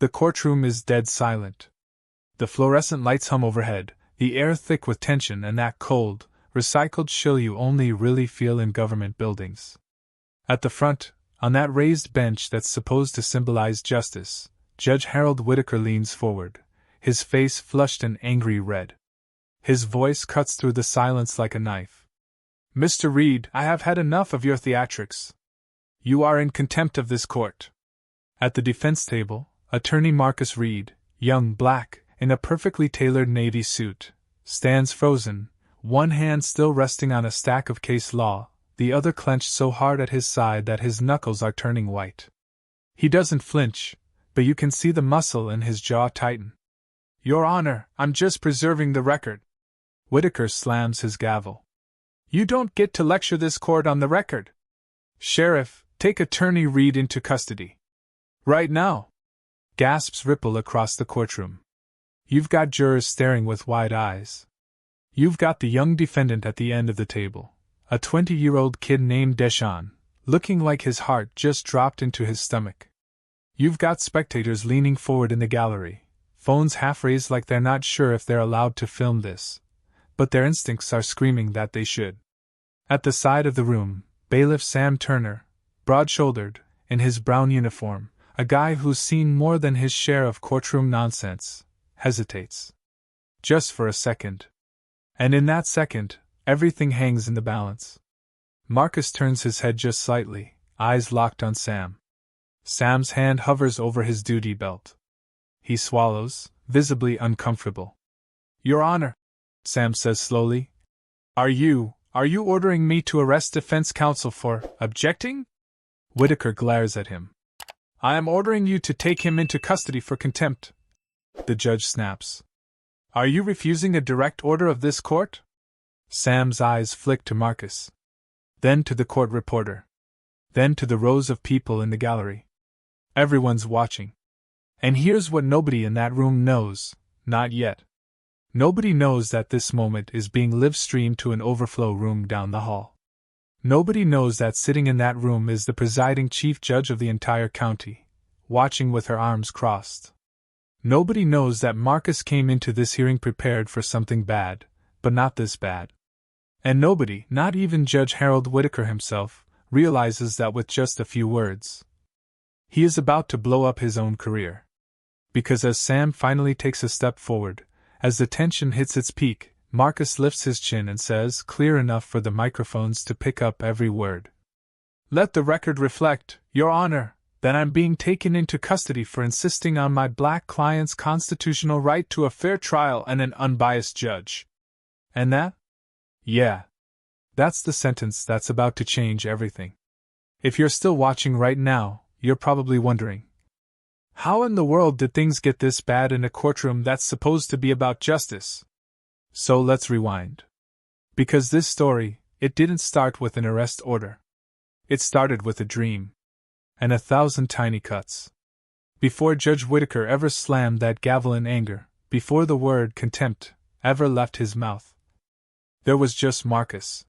The courtroom is dead silent. The fluorescent lights hum overhead, the air thick with tension and that cold, recycled chill you only really feel in government buildings. At the front, on that raised bench that's supposed to symbolize justice, Judge Harold Whitaker leans forward, his face flushed an angry red. His voice cuts through the silence like a knife. "Mr. Reed, I have had enough of your theatrics. You are in contempt of this court." At the defense table, Attorney Marcus Reed, young, black, in a perfectly tailored navy suit, stands frozen, one hand still resting on a stack of case law, the other clenched so hard at his side that his knuckles are turning white. He doesn't flinch, but you can see the muscle in his jaw tighten. "Your Honor, I'm just preserving the record." Whitaker slams his gavel. "You don't get to lecture this court on the record. Sheriff, take Attorney Reed into custody. Right now." Gasps ripple across the courtroom. You've got jurors staring with wide eyes. You've got the young defendant at the end of the table, a 20-year-old kid named Deshawn, looking like his heart just dropped into his stomach. You've got spectators leaning forward in the gallery, phones half raised like they're not sure if they're allowed to film this, but their instincts are screaming that they should. At the side of the room, Bailiff Sam Turner, broad-shouldered, in his brown uniform, a guy who's seen more than his share of courtroom nonsense, hesitates. Just for a second. And in that second, everything hangs in the balance. Marcus turns his head just slightly, eyes locked on Sam. Sam's hand hovers over his duty belt. He swallows, visibly uncomfortable. "Your Honor," Sam says slowly, Are you ordering me to arrest defense counsel for objecting?" Whitaker glares at him. "I am ordering you to take him into custody for contempt," the judge snaps. "Are you refusing a direct order of this court?" Sam's eyes flick to Marcus. Then to the court reporter. Then to the rows of people in the gallery. Everyone's watching. And here's what nobody in that room knows, not yet. Nobody knows that this moment is being live-streamed to an overflow room down the hall. Nobody knows that sitting in that room is the presiding chief judge of the entire county, watching with her arms crossed. Nobody knows that Marcus came into this hearing prepared for something bad, but not this bad. And nobody, not even Judge Harold Whitaker himself, realizes that with just a few words, he is about to blow up his own career. Because as Sam finally takes a step forward, as the tension hits its peak, Marcus lifts his chin and says, clear enough for the microphones to pick up every word, "Let the record reflect, Your Honor, that I'm being taken into custody for insisting on my black client's constitutional right to a fair trial and an unbiased judge." And that? Yeah. That's the sentence that's about to change everything. If you're still watching right now, you're probably wondering, how in the world did things get this bad in a courtroom that's supposed to be about justice? So let's rewind. Because this story, it didn't start with an arrest order. It started with a dream. And 1,000 tiny cuts. Before Judge Whitaker ever slammed that gavel in anger, before the word contempt ever left his mouth, there was just Marcus.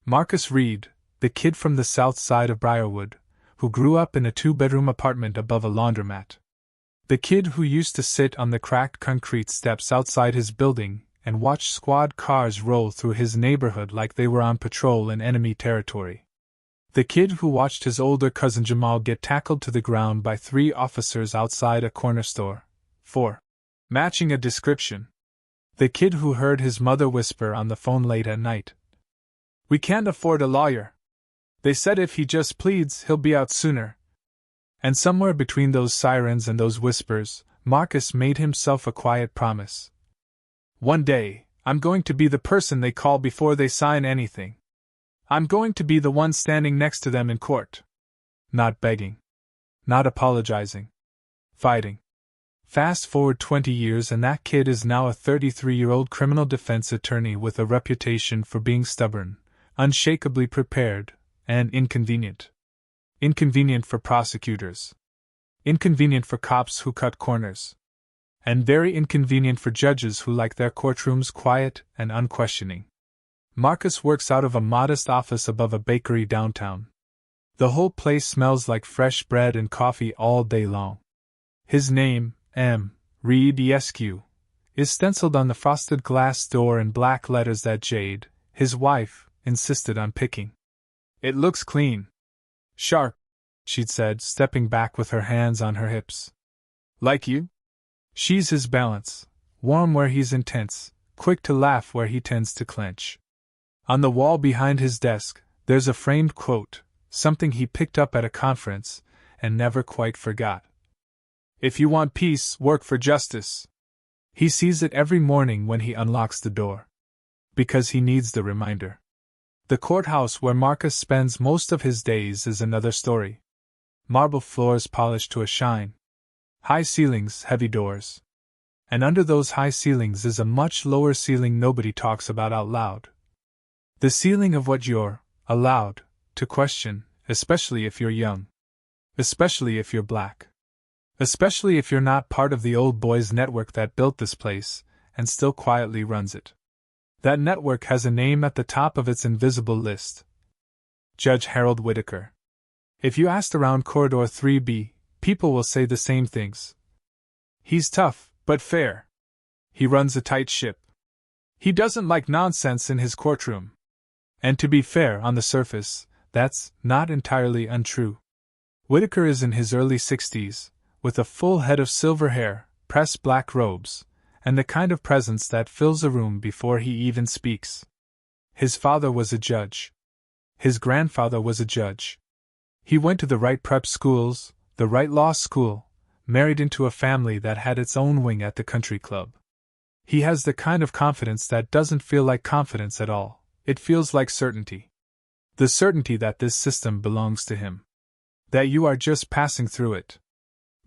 Marcus Reed, the kid from the south side of Briarwood, who grew up in a 2-bedroom apartment above a laundromat. The kid who used to sit on the cracked concrete steps outside his building and watch squad cars roll through his neighborhood like they were on patrol in enemy territory. The kid who watched his older cousin Jamal get tackled to the ground by 3 officers outside a corner store. 4. Matching a description. The kid who heard his mother whisper on the phone late at night, "We can't afford a lawyer. They said if he just pleads, he'll be out sooner." And somewhere between those sirens and those whispers, Marcus made himself a quiet promise. "One day, I'm going to be the person they call before they sign anything. I'm going to be the one standing next to them in court. Not begging. Not apologizing. Fighting." Fast forward 20 years and that kid is now a 33-year-old criminal defense attorney with a reputation for being stubborn, unshakably prepared, and inconvenient. Inconvenient for prosecutors. Inconvenient for cops who cut corners. And very inconvenient for judges who like their courtrooms quiet and unquestioning. Marcus works out of a modest office above a bakery downtown. The whole place smells like fresh bread and coffee all day long. His name, M. Reed Esq., is stenciled on the frosted glass door in black letters that Jade, his wife, insisted on picking. It looks clean. Sharp, she'd said, stepping back with her hands on her hips. Like you? She's his balance, warm where he's intense, quick to laugh where he tends to clench. On the wall behind his desk, there's a framed quote, something he picked up at a conference, and never quite forgot. If you want peace, work for justice. He sees it every morning when he unlocks the door. Because he needs the reminder. The courthouse where Marcus spends most of his days is another story. Marble floors polished to a shine. High ceilings, heavy doors. And under those high ceilings is a much lower ceiling nobody talks about out loud. The ceiling of what you're allowed to question, especially if you're young. Especially if you're black. Especially if you're not part of the old boys network that built this place, and still quietly runs it. That network has a name at the top of its invisible list. Judge Harold Whitaker. If you asked around Corridor 3B, people will say the same things. He's tough, but fair. He runs a tight ship. He doesn't like nonsense in his courtroom. And to be fair, on the surface, that's not entirely untrue. Whitaker is in his early 60s, with a full head of silver hair, pressed black robes, and the kind of presence that fills a room before he even speaks. His father was a judge. His grandfather was a judge. He went to the right prep schools, the right law school, married into a family that had its own wing at the country club. He has the kind of confidence that doesn't feel like confidence at all, it feels like certainty. The certainty that this system belongs to him. That you are just passing through it.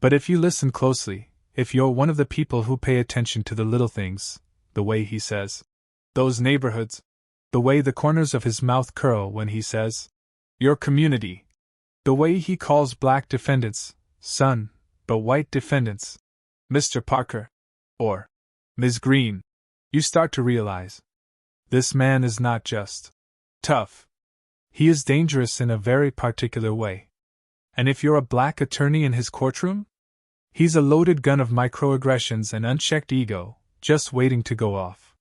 But if you listen closely, if you're one of the people who pay attention to the little things, the way he says, those neighborhoods, the way the corners of his mouth curl when he says, your community, the way he calls black defendants, son, but white defendants, Mr. Parker, or Ms. Green, you start to realize, this man is not just tough. He is dangerous in a very particular way. And if you're a black attorney in his courtroom, he's a loaded gun of microaggressions and unchecked ego, just waiting to go off.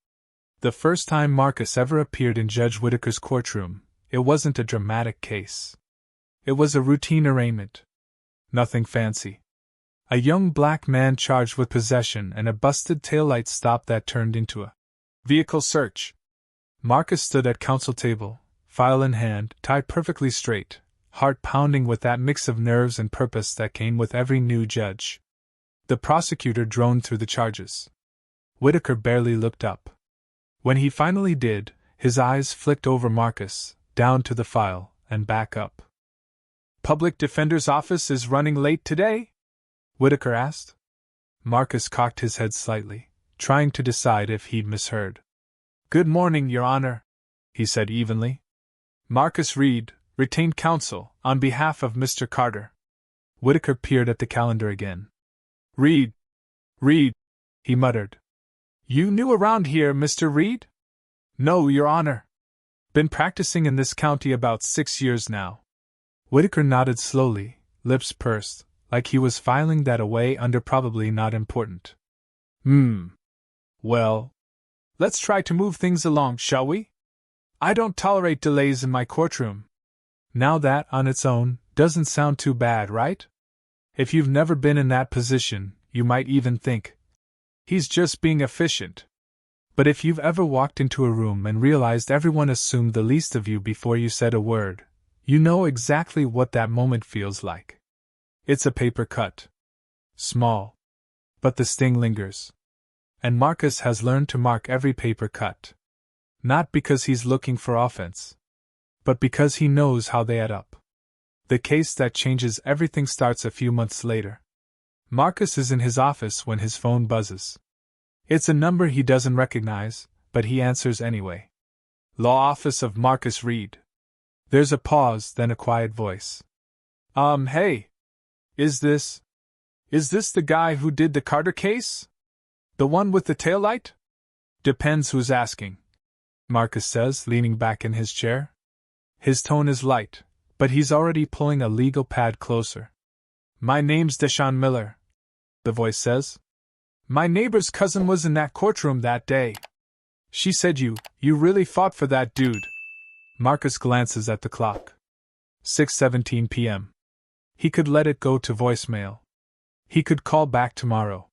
The first time Marcus ever appeared in Judge Whitaker's courtroom, it wasn't a dramatic case. It was a routine arraignment. Nothing fancy. A young black man charged with possession and a busted taillight stop that turned into a vehicle search. Marcus stood at counsel table, file in hand, tied perfectly straight, heart pounding with that mix of nerves and purpose that came with every new judge. The prosecutor droned through the charges. Whitaker barely looked up. When he finally did, his eyes flicked over Marcus, down to the file, and back up. Public Defender's Office is running late today? Whitaker asked. Marcus cocked his head slightly, trying to decide if he'd misheard. Good morning, Your Honor, he said evenly. Marcus Reed, retained counsel, on behalf of Mr. Carter. Whitaker peered at the calendar again. Reed, he muttered. You new around here, Mr. Reed? No, Your Honor. Been practicing in this county about 6 years now. Whitaker nodded slowly, lips pursed, like he was filing that away under probably not important. Well, let's try to move things along, shall we? I don't tolerate delays in my courtroom. Now that, on its own, doesn't sound too bad, right? If you've never been in that position, you might even think, he's just being efficient. But if you've ever walked into a room and realized everyone assumed the least of you before you said a word, you know exactly what that moment feels like. It's a paper cut. Small. But the sting lingers. And Marcus has learned to mark every paper cut. Not because he's looking for offense, but because he knows how they add up. The case that changes everything starts a few months later. Marcus is in his office when his phone buzzes. It's a number he doesn't recognize, but he answers anyway. Law Office of Marcus Reed. There's a pause, then a quiet voice. Hey. Is this the guy who did the Carter case? The one with the taillight? Depends who's asking, Marcus says, leaning back in his chair. His tone is light, but he's already pulling a legal pad closer. My name's Deshaun Miller. the voice says. My neighbor's cousin was in that courtroom that day. She said you really fought for that dude. Marcus glances at the clock. 6:17 p.m. He could let it go to voicemail. He could call back tomorrow.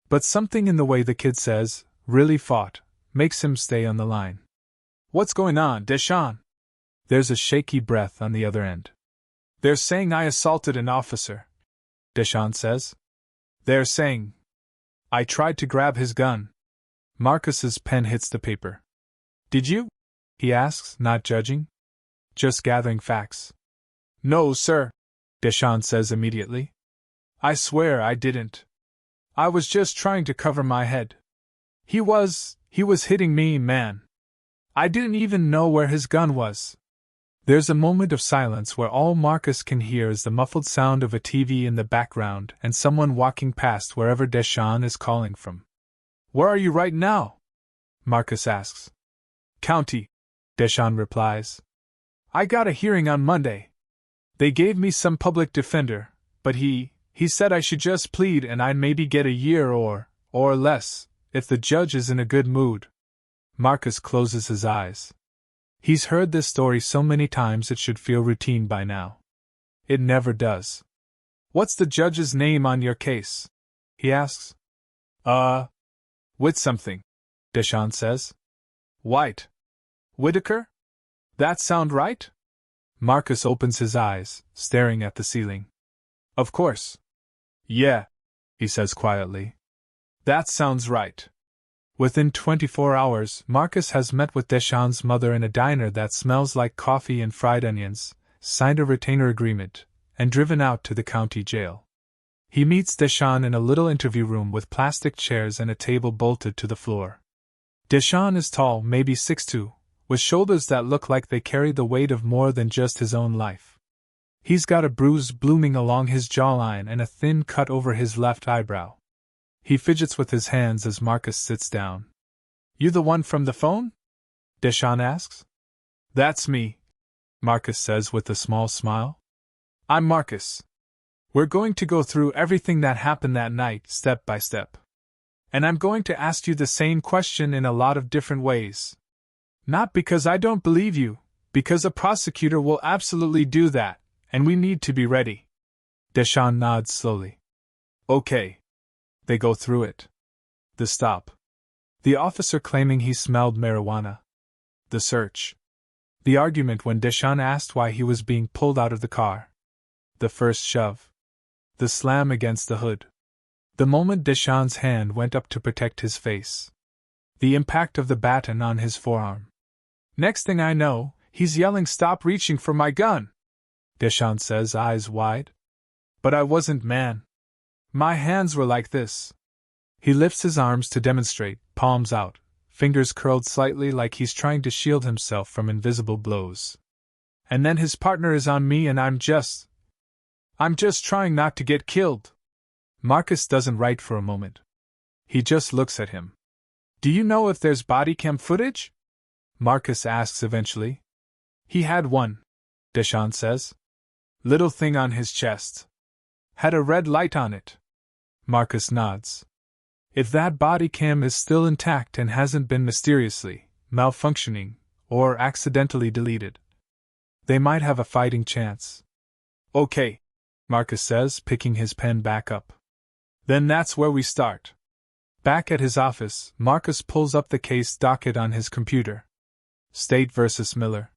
But something in the way the kid says, really fought, makes him stay on the line. What's going on, Deshaun? There's a shaky breath on the other end. They're saying I assaulted an officer, Deshaun says. They're saying I tried to grab his gun. Marcus's pen hits the paper. Did you? He asks, not judging. Just gathering facts. No, sir, Deshaun says immediately. I swear I didn't. I was just trying to cover my head. He was hitting me, man. I didn't even know where his gun was. There's a moment of silence where all Marcus can hear is the muffled sound of a TV in the background and someone walking past wherever Deshaun is calling from. Where are you right now? Marcus asks. County, Deshaun replies. I got a hearing on Monday. They gave me some public defender, but he said I should just plead and I'd maybe get a year or less, if the judge is in a good mood. Marcus closes his eyes. He's heard this story so many times it should feel routine by now. It never does. What's the judge's name on your case? He asks. With something, Deshaun says. White. Whitaker? That sound right? Marcus opens his eyes, staring at the ceiling. Of course. Yeah, he says quietly. That sounds right. Within 24 hours, Marcus has met with Deshaun's mother in a diner that smells like coffee and fried onions, signed a retainer agreement, and driven out to the county jail. He meets Deshaun in a little interview room with plastic chairs and a table bolted to the floor. Deshaun is tall, maybe 6'2", with shoulders that look like they carry the weight of more than just his own life. He's got a bruise blooming along his jawline and a thin cut over his left eyebrow. He fidgets with his hands as Marcus sits down. You the one from the phone? Deshaun asks. That's me, Marcus says with a small smile. I'm Marcus. We're going to go through everything that happened that night, step by step. And I'm going to ask you the same question in a lot of different ways. Not because I don't believe you, because a prosecutor will absolutely do that, and we need to be ready. Deshaun nods slowly. Okay. They go through it. The stop. The officer claiming he smelled marijuana. The search. The argument when Deshaun asked why he was being pulled out of the car. The first shove. The slam against the hood. The moment Deshaun's hand went up to protect his face. The impact of the baton on his forearm. Next thing I know, he's yelling, "Stop reaching for my gun!" Deshaun says, eyes wide. But I wasn't, man. My hands were like this. He lifts his arms to demonstrate, palms out, fingers curled slightly like he's trying to shield himself from invisible blows. And then his partner is on me and I'm just trying not to get killed. Marcus doesn't write for a moment. He just looks at him. Do you know if there's body cam footage? Marcus asks eventually. He had one, Deshaun says. Little thing on his chest. Had a red light on it. Marcus nods. If that body cam is still intact and hasn't been mysteriously malfunctioning or accidentally deleted, they might have a fighting chance. Okay, Marcus says, picking his pen back up. Then that's where we start. Back at his office, Marcus pulls up the case docket on his computer. State versus Miller.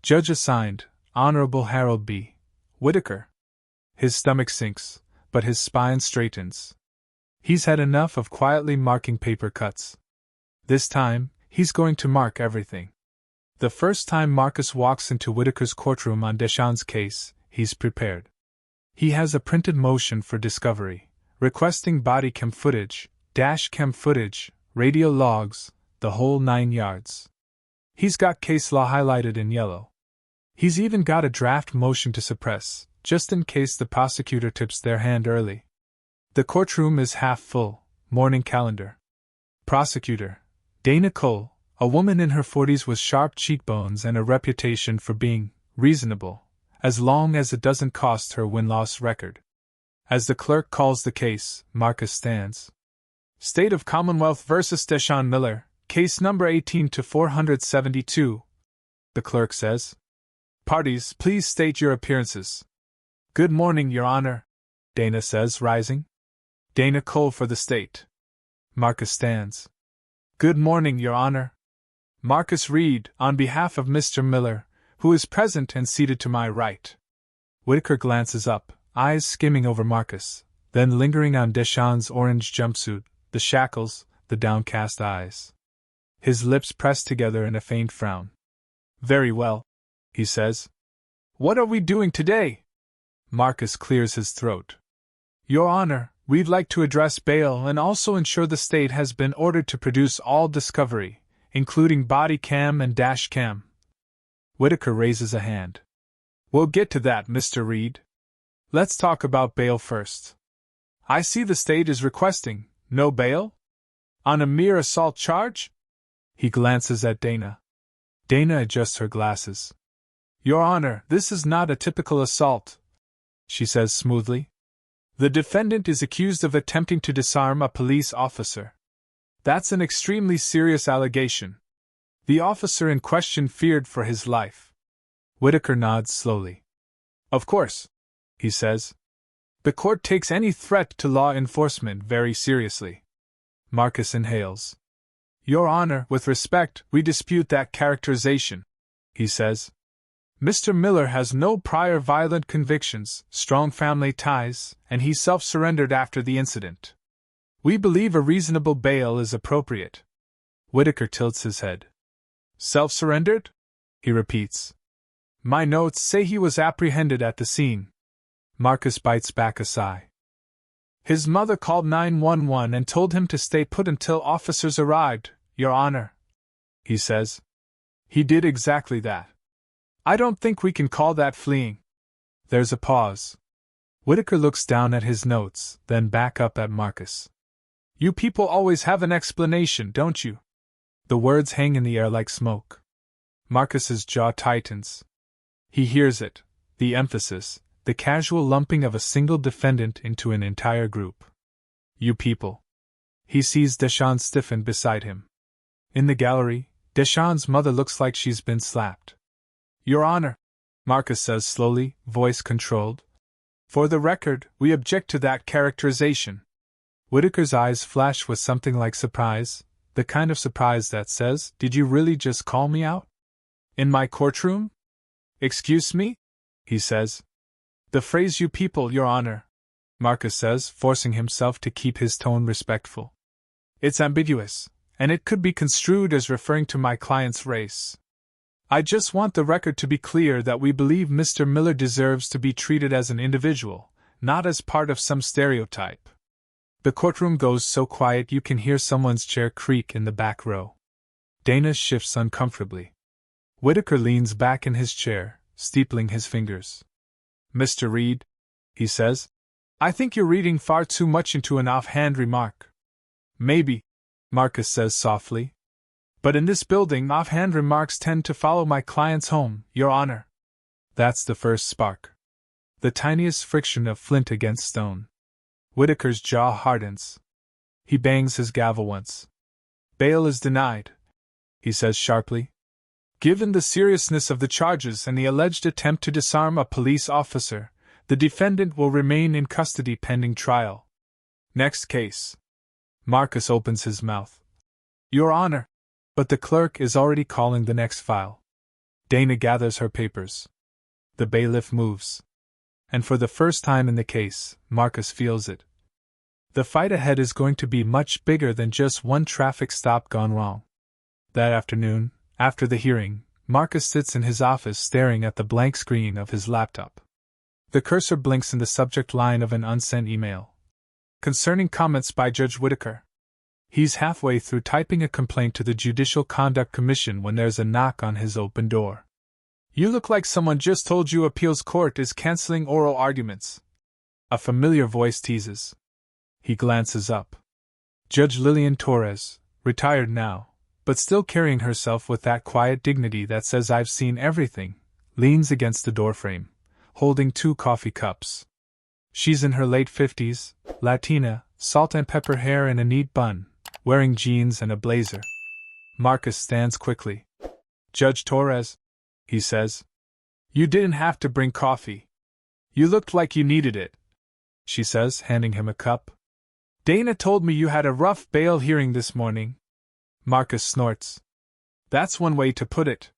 Judge assigned, Honorable Harold B. Whitaker. His stomach sinks, but his spine straightens. He's had enough of quietly marking paper cuts. This time, he's going to mark everything. The first time Marcus walks into Whitaker's courtroom on Deshaun's case, he's prepared. He has a printed motion for discovery, requesting body cam footage, dash cam footage, radio logs, the whole 9 yards. He's got case law highlighted in yellow. He's even got a draft motion to suppress, just in case the prosecutor tips their hand early. The courtroom is half full, morning calendar. Prosecutor, Dana Cole, a woman in her 40s with sharp cheekbones and a reputation for being reasonable, as long as it doesn't cost her win-loss record. As the clerk calls the case, Marcus stands. State of Commonwealth vs. Deshaun Miller, case number 18 to 472. The clerk says. Parties, please state your appearances. Good morning, Your Honor, Dana says, rising. Dana Cole for the state. Marcus stands. Good morning, Your Honor. Marcus Reed, on behalf of Mr. Miller, who is present and seated to my right. Whitaker glances up, eyes skimming over Marcus, then lingering on Deshaun's orange jumpsuit, the shackles, the downcast eyes. His lips pressed together in a faint frown. Very well, he says. What are we doing today? Marcus clears his throat. Your Honor, we'd like to address bail and also ensure the state has been ordered to produce all discovery, including body cam and dash cam. Whitaker raises a hand. We'll get to that, Mr. Reed. Let's talk about bail first. I see the state is requesting no bail? On a mere assault charge? He glances at Dana. Dana adjusts her glasses. Your Honor, this is not a typical assault, she says smoothly. The defendant is accused of attempting to disarm a police officer. That's an extremely serious allegation. The officer in question feared for his life. Whitaker nods slowly. Of course, he says. The court takes any threat to law enforcement very seriously. Marcus inhales. Your Honor, with respect, we dispute that characterization, he says. Mr. Miller has no prior violent convictions, strong family ties, and he self-surrendered after the incident. We believe a reasonable bail is appropriate. Whitaker tilts his head. Self-surrendered? He repeats. My notes say he was apprehended at the scene. Marcus bites back a sigh. His mother called 911 and told him to stay put until officers arrived, Your Honor, he says. He did exactly that. I don't think we can call that fleeing. There's a pause. Whitaker looks down at his notes, then back up at Marcus. You people always have an explanation, don't you? The words hang in the air like smoke. Marcus's jaw tightens. He hears it, the emphasis, the casual lumping of a single defendant into an entire group. You people. He sees Deshaun stiffen beside him. In the gallery, Deshaun's mother looks like she's been slapped. Your Honor, Marcus says slowly, voice controlled. For the record, we object to that characterization. Whitaker's eyes flash with something like surprise, the kind of surprise that says, Did you really just call me out? In my courtroom? Excuse me? He says. The phrase you people, Your Honor, Marcus says, forcing himself to keep his tone respectful. It's ambiguous, and it could be construed as referring to my client's race. I just want the record to be clear that we believe Mr. Miller deserves to be treated as an individual, not as part of some stereotype. The courtroom goes so quiet you can hear someone's chair creak in the back row. Dana shifts uncomfortably. Whitaker leans back in his chair, steepling his fingers. Mr. Reed, he says, I think you're reading far too much into an offhand remark. Maybe, Marcus says softly. But in this building, offhand remarks tend to follow my clients home, Your Honor. That's the first spark. The tiniest friction of flint against stone. Whitaker's jaw hardens. He bangs his gavel once. Bail is denied, he says sharply. Given the seriousness of the charges and the alleged attempt to disarm a police officer, the defendant will remain in custody pending trial. Next case. Marcus opens his mouth. Your Honor. But the clerk is already calling the next file. Dana gathers her papers. The bailiff moves. And for the first time in the case, Marcus feels it. The fight ahead is going to be much bigger than just one traffic stop gone wrong. That afternoon, after the hearing, Marcus sits in his office staring at the blank screen of his laptop. The cursor blinks in the subject line of an unsent email. Concerning comments by Judge Whitaker. He's halfway through typing a complaint to the Judicial Conduct Commission when there's a knock on his open door. You look like someone just told you appeals court is canceling oral arguments. A familiar voice teases. He glances up. Judge Lillian Torres, retired now, but still carrying herself with that quiet dignity that says I've seen everything, leans against the doorframe, holding 2 coffee cups. She's in her late 50s, Latina, salt and pepper hair in a neat bun, wearing jeans and a blazer. Marcus stands quickly. Judge Torres, he says. You didn't have to bring coffee. You looked like you needed it, she says, handing him a cup. Dana told me you had a rough bail hearing this morning. Marcus snorts. That's one way to put it.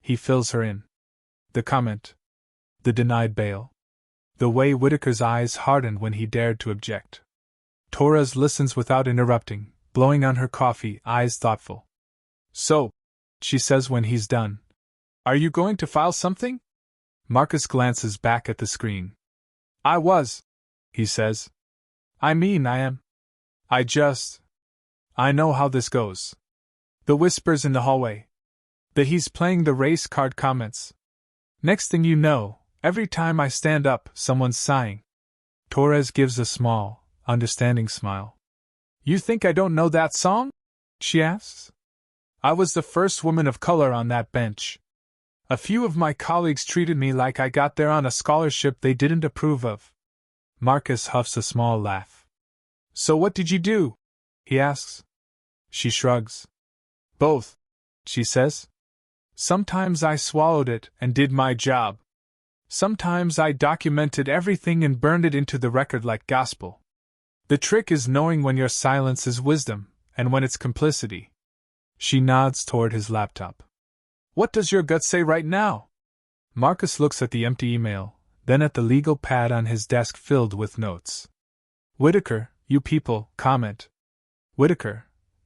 He fills her in. The comment. The denied bail. The way Whitaker's eyes hardened when he dared to object. Torres listens without interrupting, blowing on her coffee, eyes thoughtful. So, she says when he's done. Are you going to file something? Marcus glances back at the screen. I was, he says. I mean, I am. I know how this goes. The whispers in the hallway. The he's playing the race card comments. Next thing you know, every time I stand up, someone's sighing. Torres gives a small, understanding smile. You think I don't know that song? She asks. I was the first woman of color on that bench. A few of my colleagues treated me like I got there on a scholarship they didn't approve of. Marcus huffs a small laugh. So what did you do? He asks. She shrugs. Both, she says. Sometimes I swallowed it and did my job. Sometimes I documented everything and burned it into the record like gospel. The trick is knowing when your silence is wisdom, and when it's complicity. She nods toward his laptop. What does your gut say right now? Marcus looks at the empty email, then at the legal pad on his desk filled with notes. Whitaker, you people, comment. Whitaker,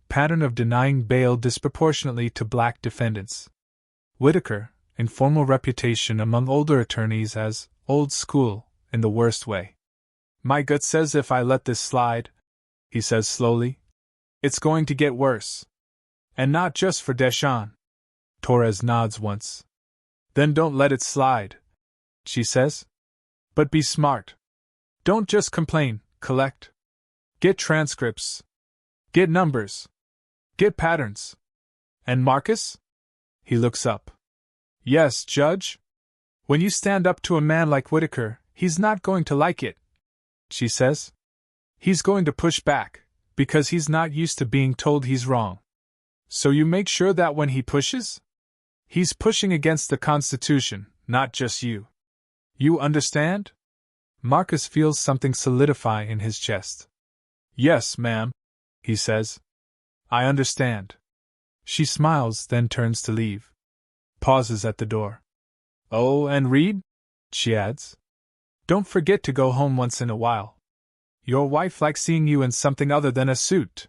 pattern of denying bail disproportionately to black defendants. Whitaker, informal reputation among older attorneys as old school, in the worst way. My gut says if I let this slide, he says slowly, it's going to get worse. And not just for Deshawn. Torres nods once. Then don't let it slide, she says. But be smart. Don't just complain, collect. Get transcripts. Get numbers. Get patterns. And Marcus? He looks up. Yes, Judge? When you stand up to a man like Whitaker, he's not going to like it, she says. He's going to push back, because he's not used to being told he's wrong. So you make sure that when he pushes? He's pushing against the Constitution, not just you. You understand? Marcus feels something solidify in his chest. Yes, ma'am, he says. I understand. She smiles, then turns to leave. Pauses at the door. Oh, and read? She adds. Don't forget to go home once in a while. Your wife likes seeing you in something other than a suit.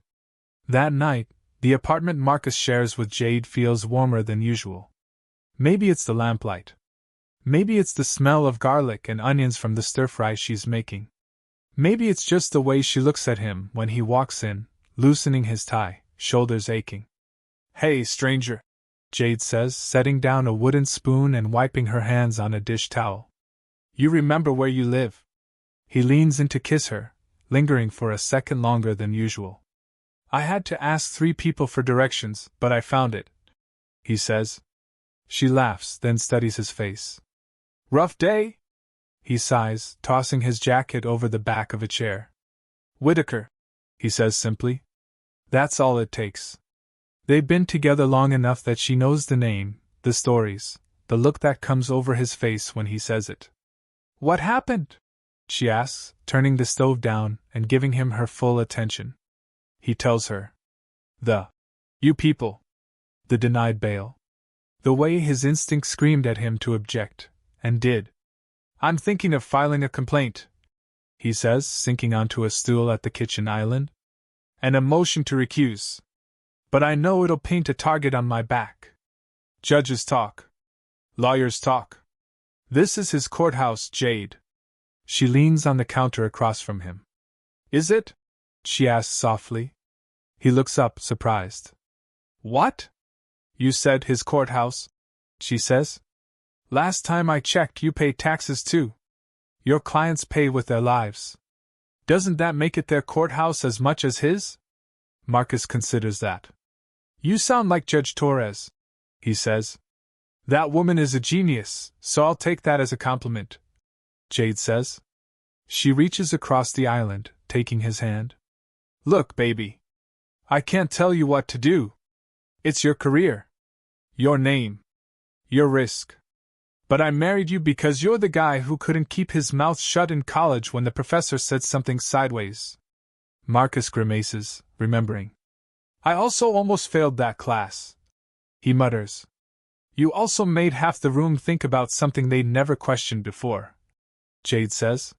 That night, the apartment Marcus shares with Jade feels warmer than usual. Maybe it's the lamplight. Maybe it's the smell of garlic and onions from the stir-fry she's making. Maybe it's just the way she looks at him when he walks in, loosening his tie, shoulders aching. Hey, stranger, Jade says, setting down a wooden spoon and wiping her hands on a dish towel. You remember where you live? He leans in to kiss her, lingering for a second longer than usual. I had to ask 3 people for directions, but I found it, he says. She laughs, then studies his face. Rough day? He sighs, tossing his jacket over the back of a chair. Whitaker, he says simply. That's all it takes. They've been together long enough that she knows the name, the stories, the look that comes over his face when he says it. What happened? She asks, turning the stove down and giving him her full attention. He tells her. You people. The denied bail. The way his instinct screamed at him to object, and did. I'm thinking of filing a complaint, he says, sinking onto a stool at the kitchen island. And a motion to recuse. But I know it'll paint a target on my back. Judges talk. Lawyers talk. This is his courthouse, Jade. She leans on the counter across from him. Is it? She asks softly. He looks up, surprised. What? You said his courthouse, she says. Last time I checked, you pay taxes too. Your clients pay with their lives. Doesn't that make it their courthouse as much as his? Marcus considers that. You sound like Judge Torres, he says. That woman is a genius, so I'll take that as a compliment, Jade says. She reaches across the island, taking his hand. Look, baby. I can't tell you what to do. It's your career. Your name. Your risk. But I married you because you're the guy who couldn't keep his mouth shut in college when the professor said something sideways. Marcus grimaces, remembering. I also almost failed that class. He mutters. You also made half the room think about something they'd never questioned before. Jade says.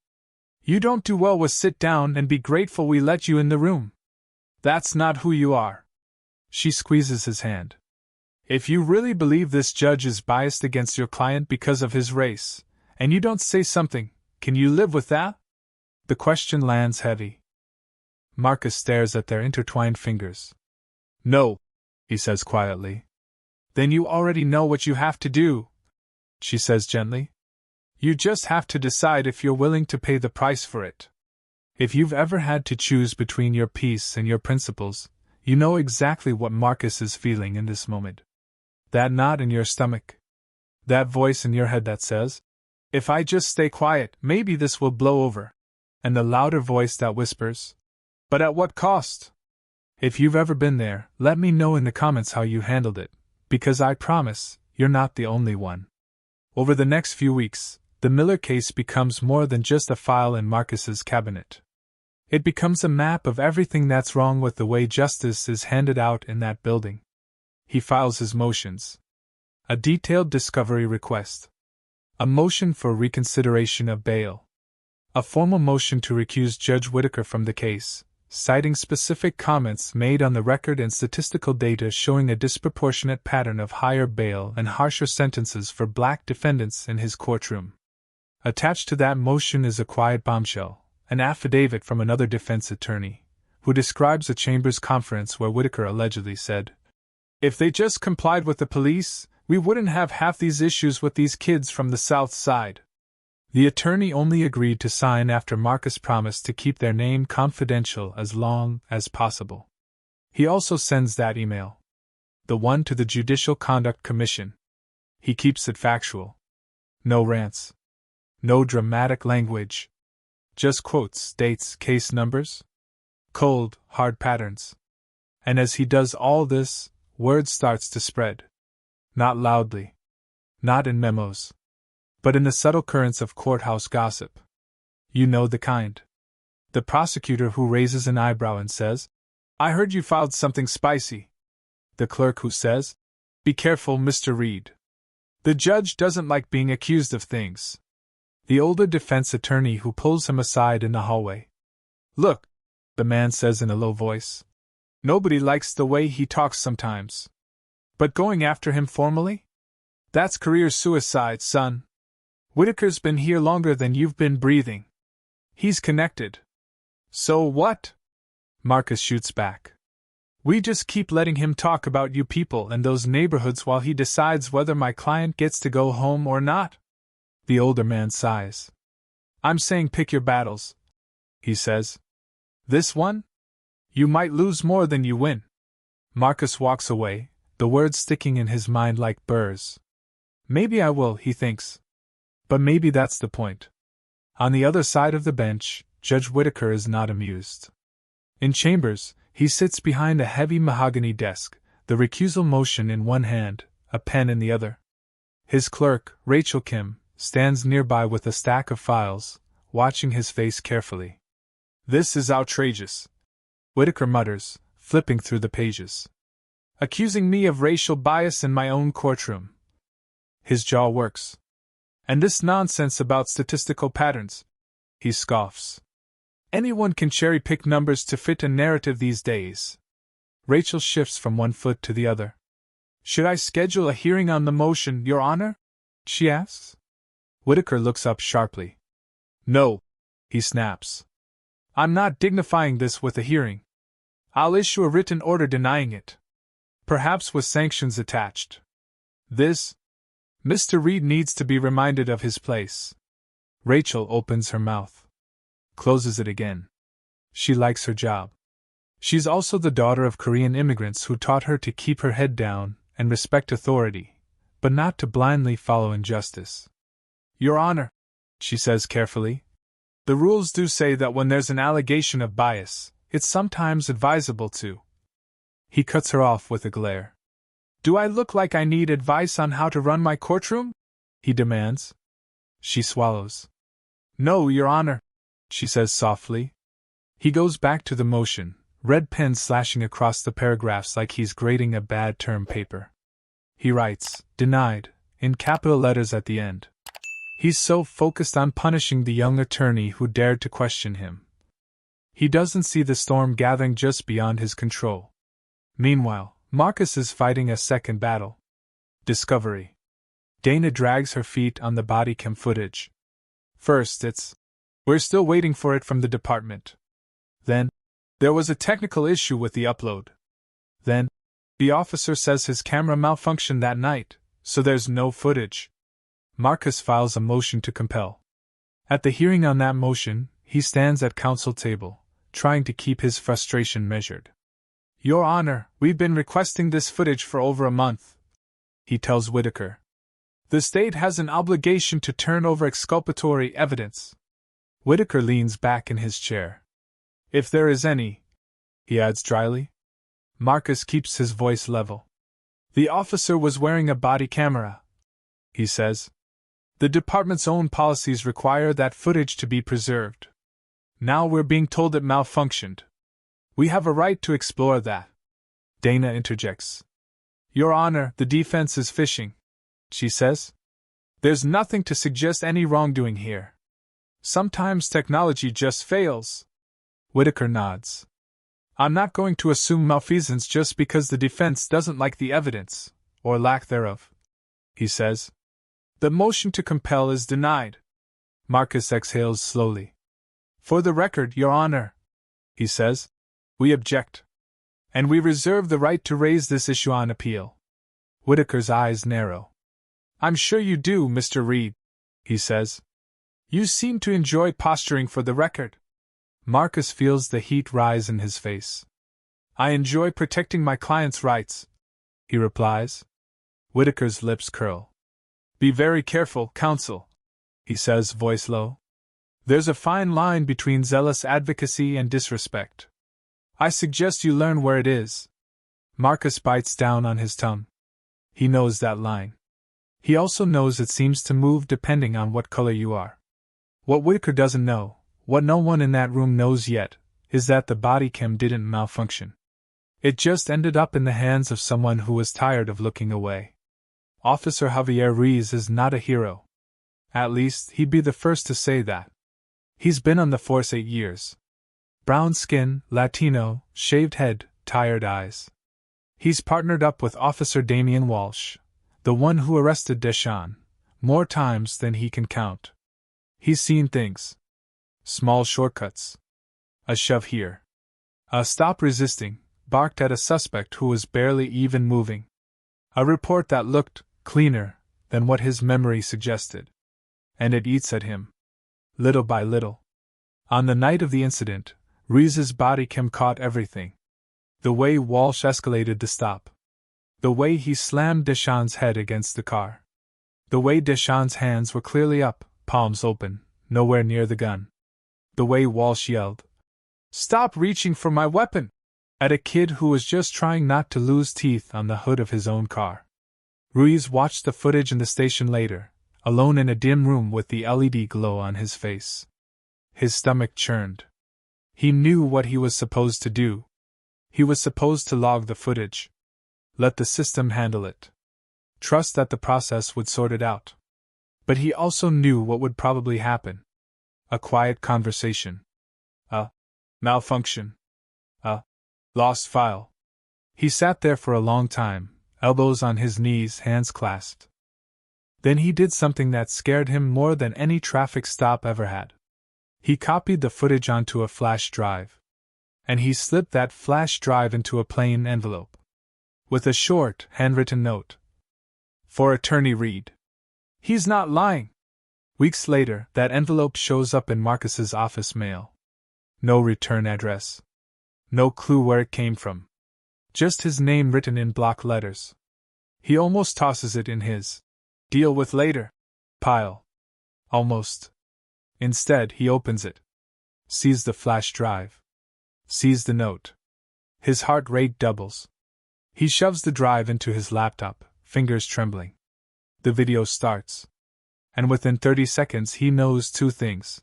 You don't do well with sit down and be grateful we let you in the room. That's not who you are. She squeezes his hand. If you really believe this judge is biased against your client because of his race, and you don't say something, can you live with that? The question lands heavy. Marcus stares at their intertwined fingers. No, he says quietly. Then you already know what you have to do, she says gently. You just have to decide if you're willing to pay the price for it. If you've ever had to choose between your peace and your principles, you know exactly what Marcus is feeling in this moment. That knot in your stomach. That voice in your head that says, if I just stay quiet, maybe this will blow over. And the louder voice that whispers, but at what cost? If you've ever been there, let me know in the comments how you handled it, because I promise, you're not the only one. Over the next few weeks, the Miller case becomes more than just a file in Marcus's cabinet. It becomes a map of everything that's wrong with the way justice is handed out in that building. He files his motions. A detailed discovery request. A motion for reconsideration of bail. A formal motion to recuse Judge Whitaker from the case, citing specific comments made on the record and statistical data showing a disproportionate pattern of higher bail and harsher sentences for black defendants in his courtroom. Attached to that motion is a quiet bombshell, an affidavit from another defense attorney, who describes a chambers conference where Whitaker allegedly said, if they just complied with the police, we wouldn't have half these issues with these kids from the South Side. The attorney only agreed to sign after Marcus promised to keep their name confidential as long as possible. He also sends that email. The one to the Judicial Conduct Commission. He keeps it factual. No rants. No dramatic language. Just quotes, dates, case numbers. Cold, hard patterns. And as he does all this, word starts to spread. Not loudly. Not in memos. But in the subtle currents of courthouse gossip. You know the kind. The prosecutor who raises an eyebrow and says, I heard you filed something spicy. The clerk who says, be careful, Mr. Reed. The judge doesn't like being accused of things. The older defense attorney who pulls him aside in the hallway. Look, the man says in a low voice. Nobody likes the way he talks sometimes. But going after him formally? That's career suicide, son. Whitaker's been here longer than you've been breathing. He's connected. So what? Marcus shoots back. We just keep letting him talk about you people and those neighborhoods while he decides whether my client gets to go home or not. The older man sighs. I'm saying pick your battles, he says. This one? You might lose more than you win. Marcus walks away, the words sticking in his mind like burrs. Maybe I will, he thinks. But maybe that's the point. On the other side of the bench, Judge Whitaker is not amused. In chambers, he sits behind a heavy mahogany desk, the recusal motion in one hand, a pen in the other. His clerk, Rachel Kim, stands nearby with a stack of files, watching his face carefully. This is outrageous, Whitaker mutters, flipping through the pages. Accusing me of racial bias in my own courtroom. His jaw works. And this nonsense about statistical patterns, he scoffs. Anyone can cherry-pick numbers to fit a narrative these days. Rachel shifts from one foot to the other. Should I schedule a hearing on the motion, Your Honor? She asks. Whitaker looks up sharply. No, he snaps. I'm not dignifying this with a hearing. I'll issue a written order denying it. Perhaps with sanctions attached. This? Mr. Reed needs to be reminded of his place. Rachel opens her mouth. Closes it again. She likes her job. She's also the daughter of Korean immigrants who taught her to keep her head down and respect authority, but not to blindly follow injustice. Your Honor, she says carefully, The rules do say that when there's an allegation of bias, it's sometimes advisable to. He cuts her off with a glare. Do I look like I need advice on how to run my courtroom? He demands. She swallows. No, Your Honor, she says softly. He goes back to the motion, red pen slashing across the paragraphs like he's grading a bad term paper. He writes, denied, in capital letters at the end. He's so focused on punishing the young attorney who dared to question him. He doesn't see the storm gathering just beyond his control. Meanwhile, Marcus is fighting a second battle. Discovery. Dana drags her feet on the body cam footage. First, it's, we're still waiting for it from the department. Then, there was a technical issue with the upload. Then, the officer says his camera malfunctioned that night, so there's no footage. Marcus files a motion to compel. At the hearing on that motion, he stands at counsel table, trying to keep his frustration measured. Your Honor, we've been requesting this footage for over a month, he tells Whitaker. The state has an obligation to turn over exculpatory evidence. Whitaker leans back in his chair. If there is any, he adds dryly. Marcus keeps his voice level. The officer was wearing a body camera, he says. The department's own policies require that footage to be preserved. Now we're being told it malfunctioned. We have a right to explore that. Dana interjects. Your Honor, the defense is fishing, she says. There's nothing to suggest any wrongdoing here. Sometimes technology just fails. Whitaker nods. I'm not going to assume malfeasance just because the defense doesn't like the evidence, or lack thereof, he says. The motion to compel is denied. Marcus exhales slowly. For the record, Your Honor, he says, we object. And we reserve the right to raise this issue on appeal. Whitaker's eyes narrow. I'm sure you do, Mr. Reed, he says. You seem to enjoy posturing for the record. Marcus feels the heat rise in his face. I enjoy protecting my client's rights, he replies. Whitaker's lips curl. Be very careful, counsel, he says, voice low. There's a fine line between zealous advocacy and disrespect. I suggest you learn where it is. Marcus bites down on his tongue. He knows that line. He also knows it seems to move depending on what color you are. What Whitaker doesn't know, what no one in that room knows yet, is that the body cam didn't malfunction. It just ended up in the hands of someone who was tired of looking away. Officer Javier Ruiz is not a hero. At least, he'd be the first to say that. He's been on the force 8 years. Brown skin, Latino, shaved head, tired eyes. He's partnered up with Officer Damian Walsh, the one who arrested Deshawn, more times than he can count. He's seen things. Small shortcuts. A shove here. A stop resisting, barked at a suspect who was barely even moving. A report that looked cleaner than what his memory suggested. And it eats at him. Little by little. On the night of the incident, Ruiz's body cam caught everything. The way Walsh escalated the stop. The way he slammed Deshawn's head against the car. The way Deshawn's hands were clearly up, palms open, nowhere near the gun. The way Walsh yelled, "Stop reaching for my weapon!" at a kid who was just trying not to lose teeth on the hood of his own car. Ruiz watched the footage in the station later, alone in a dim room with the LED glow on his face. His stomach churned. He knew what he was supposed to do. He was supposed to log the footage. Let the system handle it. Trust that the process would sort it out. But he also knew what would probably happen. A quiet conversation. A malfunction. A lost file. He sat there for a long time, elbows on his knees, hands clasped. Then he did something that scared him more than any traffic stop ever had. He copied the footage onto a flash drive. And he slipped that flash drive into a plain envelope. With a short, handwritten note. For Attorney Reed. He's not lying. Weeks later, that envelope shows up in Marcus's office mail. No return address. No clue where it came from. Just his name written in block letters. He almost tosses it in his deal with later pile. Almost. Instead, he opens it. Sees the flash drive. Sees the note. His heart rate doubles. He shoves the drive into his laptop, fingers trembling. The video starts. And within 30 seconds he knows two things.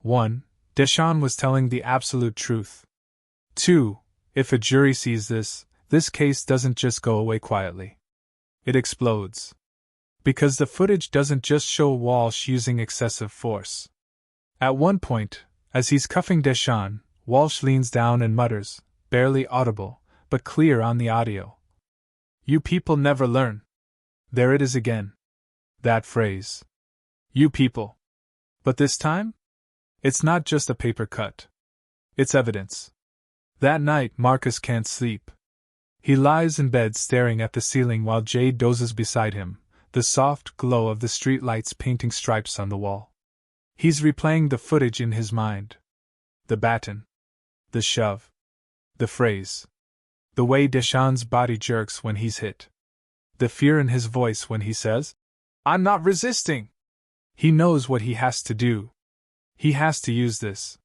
1. Deshawn was telling the absolute truth. 2. If a jury sees this case doesn't just go away quietly. It explodes. Because the footage doesn't just show Walsh using excessive force. At one point, as he's cuffing Deshawn, Walsh leans down and mutters, barely audible, but clear on the audio. "You people never learn." There it is again. That phrase. You people. But this time? It's not just a paper cut. It's evidence. That night, Marcus can't sleep. He lies in bed staring at the ceiling while Jade dozes beside him, the soft glow of the streetlights painting stripes on the wall. He's replaying the footage in his mind. The baton. The shove. The phrase. The way Deshawn's body jerks when he's hit. The fear in his voice when he says, "I'm not resisting." He knows what he has to do. He has to use this.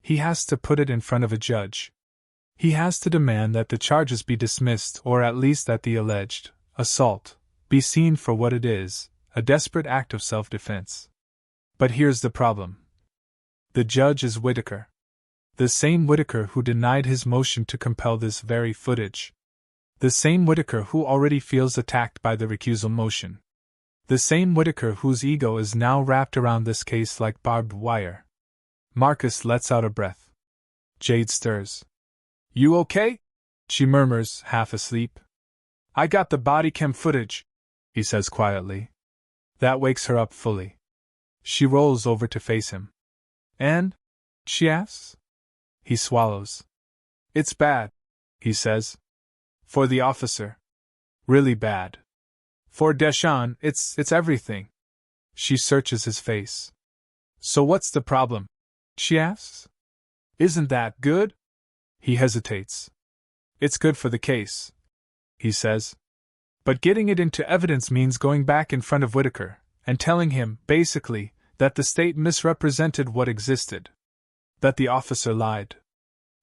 He has to put it in front of a judge. He has to demand that the charges be dismissed, or at least that the alleged assault be seen for what it is, a desperate act of self-defense. But here's the problem. The judge is Whitaker. The same Whitaker who denied his motion to compel this very footage. The same Whitaker who already feels attacked by the recusal motion. The same Whitaker whose ego is now wrapped around this case like barbed wire. Marcus lets out a breath. Jade stirs. "You okay?" she murmurs, half asleep. "I got the body cam footage," he says quietly. That wakes her up fully. She rolls over to face him. "And?" she asks. He swallows. "It's bad," he says. "For the officer. Really bad. For Deshawn, it's everything." She searches his face. "So what's the problem?" she asks. "Isn't that good?" He hesitates. "It's good for the case," he says. "But getting it into evidence means going back in front of Whitaker and telling him, basically, that the state misrepresented what existed. That the officer lied.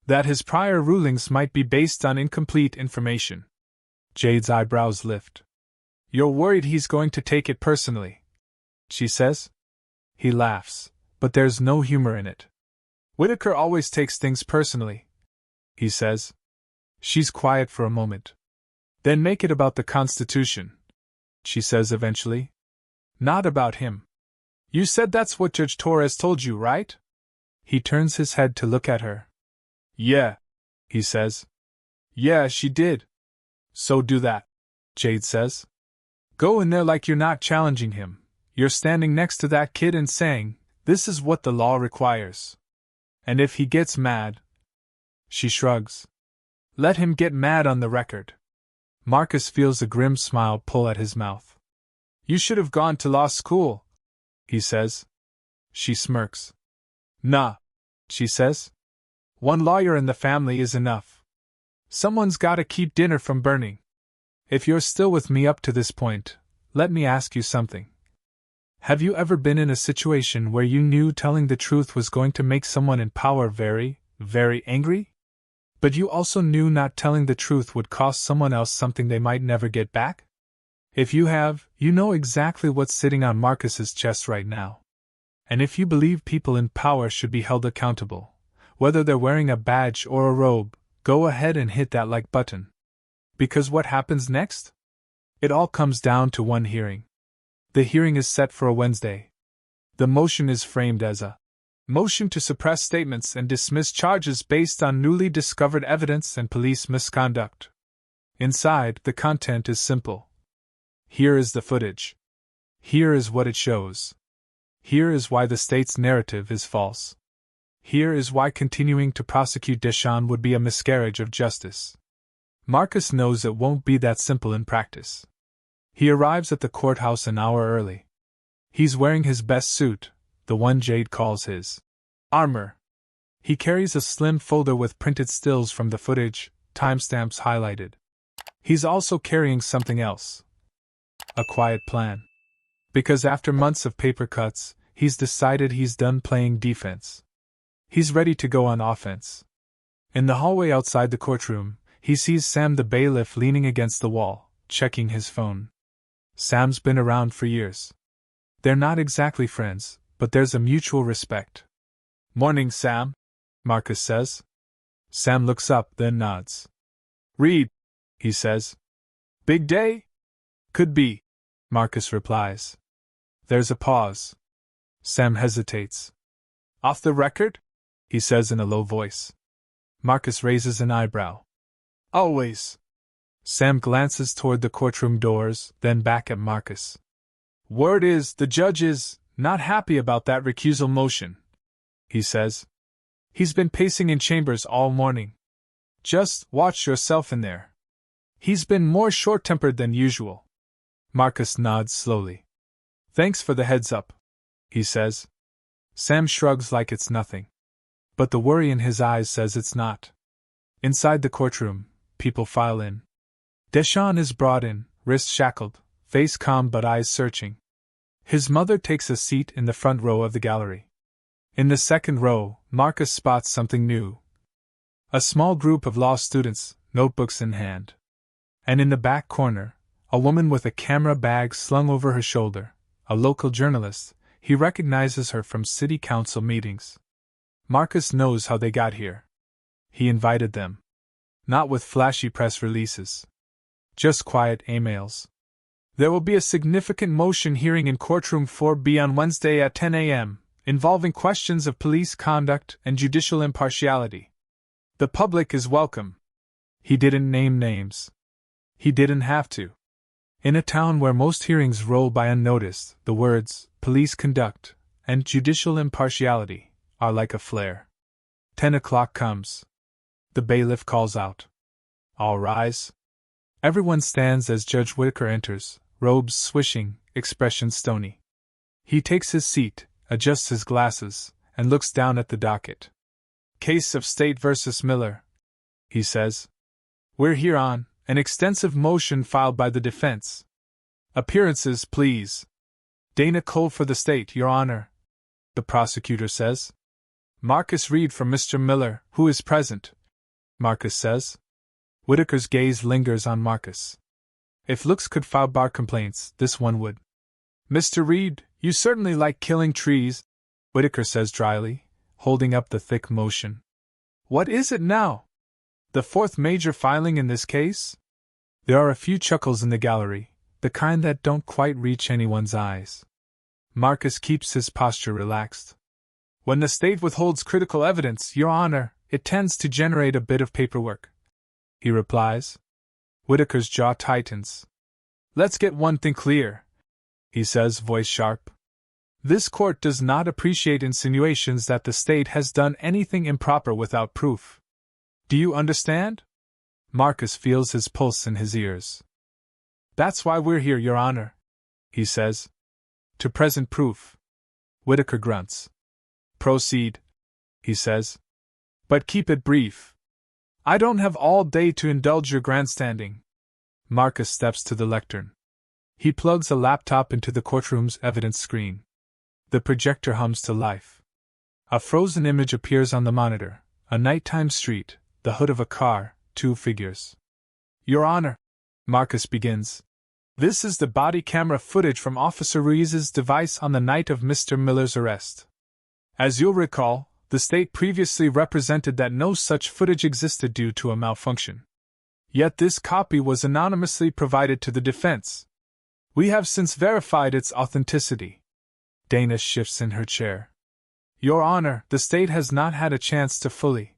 That his prior rulings might be based on incomplete information." Jade's eyebrows lift. "You're worried he's going to take it personally," she says. He laughs, but there's no humor in it. "Whitaker always takes things personally," he says. She's quiet for a moment. "Then make it about the Constitution," she says eventually. "Not about him. You said that's what Judge Torres told you, right?" He turns his head to look at her. "Yeah," he says. "Yeah, she did." "So do that," Jade says. "Go in there like you're not challenging him. You're standing next to that kid and saying, 'This is what the law requires.' And if he gets mad..." She shrugs. "Let him get mad on the record." Marcus feels a grim smile pull at his mouth. "You should have gone to law school," he says. She smirks. "Nah," she says. "One lawyer in the family is enough. Someone's gotta keep dinner from burning. If you're still with me up to this point, let me ask you something. Have you ever been in a situation where you knew telling the truth was going to make someone in power very, very angry? But you also knew not telling the truth would cost someone else something they might never get back? If you have, you know exactly what's sitting on Marcus's chest right now. And if you believe people in power should be held accountable, whether they're wearing a badge or a robe, go ahead and hit that like button. Because what happens next? It all comes down to one hearing. The hearing is set for a Wednesday. The motion is framed as a motion to suppress statements and dismiss charges based on newly discovered evidence and police misconduct. Inside, the content is simple. Here is the footage. Here is what it shows. Here is why the state's narrative is false. Here is why continuing to prosecute Deshawn would be a miscarriage of justice. Marcus knows it won't be that simple in practice. He arrives at the courthouse an hour early. He's wearing his best suit, the one Jade calls his armor. He carries a slim folder with printed stills from the footage, timestamps highlighted. He's also carrying something else. A quiet plan. Because after months of paper cuts, he's decided he's done playing defense. He's ready to go on offense. In the hallway outside the courtroom, he sees Sam the bailiff leaning against the wall, checking his phone. Sam's been around for years. They're not exactly friends, but there's a mutual respect. "Morning, Sam," Marcus says. Sam looks up, then nods. "Reed," he says. "Big day?" "Could be," Marcus replies. There's a pause. Sam hesitates. "Off the record?" he says in a low voice. Marcus raises an eyebrow. "Always." Sam glances toward the courtroom doors, then back at Marcus. "Word is, the judge is not happy about that recusal motion," he says. "He's been pacing in chambers all morning. Just watch yourself in there. He's been more short-tempered than usual." Marcus nods slowly. "Thanks for the heads up," he says. Sam shrugs like it's nothing. But the worry in his eyes says it's not. Inside the courtroom, people file in. Deshawn is brought in, wrists shackled, face calm but eyes searching. His mother takes a seat in the front row of the gallery. In the second row, Marcus spots something new. A small group of law students, notebooks in hand. And in the back corner, a woman with a camera bag slung over her shoulder, a local journalist. He recognizes her from city council meetings. Marcus knows how they got here. He invited them. Not with flashy press releases. Just quiet emails. "There will be a significant motion hearing in courtroom 4B on Wednesday at 10 a.m., involving questions of police conduct and judicial impartiality. The public is welcome." He didn't name names. He didn't have to. In a town where most hearings roll by unnoticed, the words, police conduct, and judicial impartiality, are like a flare. 10 o'clock comes. The bailiff calls out. "All rise." Everyone stands as Judge Whitaker enters, robes swishing, expression stony. He takes his seat, adjusts his glasses, and looks down at the docket. "Case of State versus Miller," he says. "We're here on an extensive motion filed by the defense. Appearances, please." "Dana Cole for the state, Your Honor," the prosecutor says. "Marcus Reed for Mr. Miller, who is present," Marcus says. Whitaker's gaze lingers on Marcus. If looks could file bar complaints, this one would. "Mr. Reed, you certainly like killing trees," Whitaker says dryly, holding up the thick motion. "What is it now? The fourth major filing in this case?" There are a few chuckles in the gallery, the kind that don't quite reach anyone's eyes. Marcus keeps his posture relaxed. "When the state withholds critical evidence, Your Honor, it tends to generate a bit of paperwork," he replies. Whitaker's jaw tightens. "Let's get one thing clear," he says, voice sharp. "This court does not appreciate insinuations that the state has done anything improper without proof. Do you understand?" Marcus feels his pulse in his ears. "That's why we're here, Your Honor," he says. "To present proof." Whitaker grunts. "Proceed," he says. "But keep it brief. I don't have all day to indulge your grandstanding." Marcus steps to the lectern. He plugs a laptop into the courtroom's evidence screen. The projector hums to life. A frozen image appears on the monitor, a nighttime street, the hood of a car, two figures. "Your Honor," Marcus begins, "this is the body camera footage from Officer Ruiz's device on the night of Mr. Miller's arrest. As you'll recall, the state previously represented that no such footage existed due to a malfunction. Yet this copy was anonymously provided to the defense. We have since verified its authenticity." Dana shifts in her chair. "Your Honor, the state has not had a chance to fully,"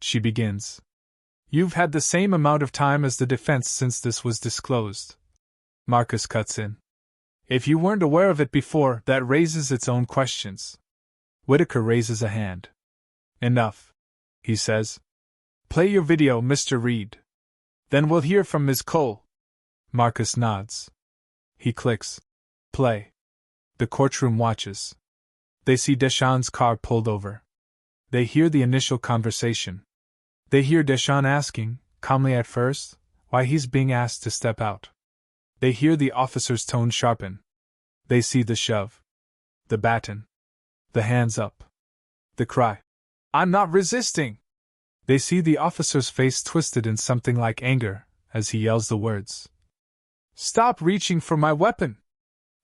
she begins. "You've had the same amount of time as the defense since this was disclosed," Marcus cuts in. "If you weren't aware of it before, that raises its own questions." Whitaker raises a hand. "Enough," he says. "Play your video, Mr. Reed. Then we'll hear from Ms. Cole." Marcus nods. He clicks. "Play." The courtroom watches. They see Deshawn's car pulled over. They hear the initial conversation. They hear Deshawn asking, calmly at first, why he's being asked to step out. They hear the officer's tone sharpen. They see the shove. The baton. The hands up. The cry. "I'm not resisting!" They see the officer's face twisted in something like anger as he yells the words. "Stop reaching for my weapon!"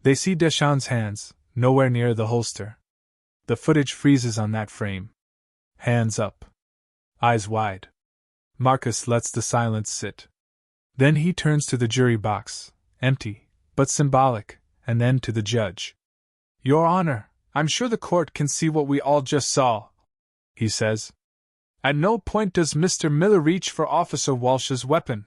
They see Deschamps' hands, nowhere near the holster. The footage freezes on that frame. Hands up. Eyes wide. Marcus lets the silence sit. Then he turns to the jury box, empty, but symbolic, and then to the judge. "Your Honor, I'm sure the court can see what we all just saw," he says. "At no point does Mr. Miller reach for Officer Walsh's weapon.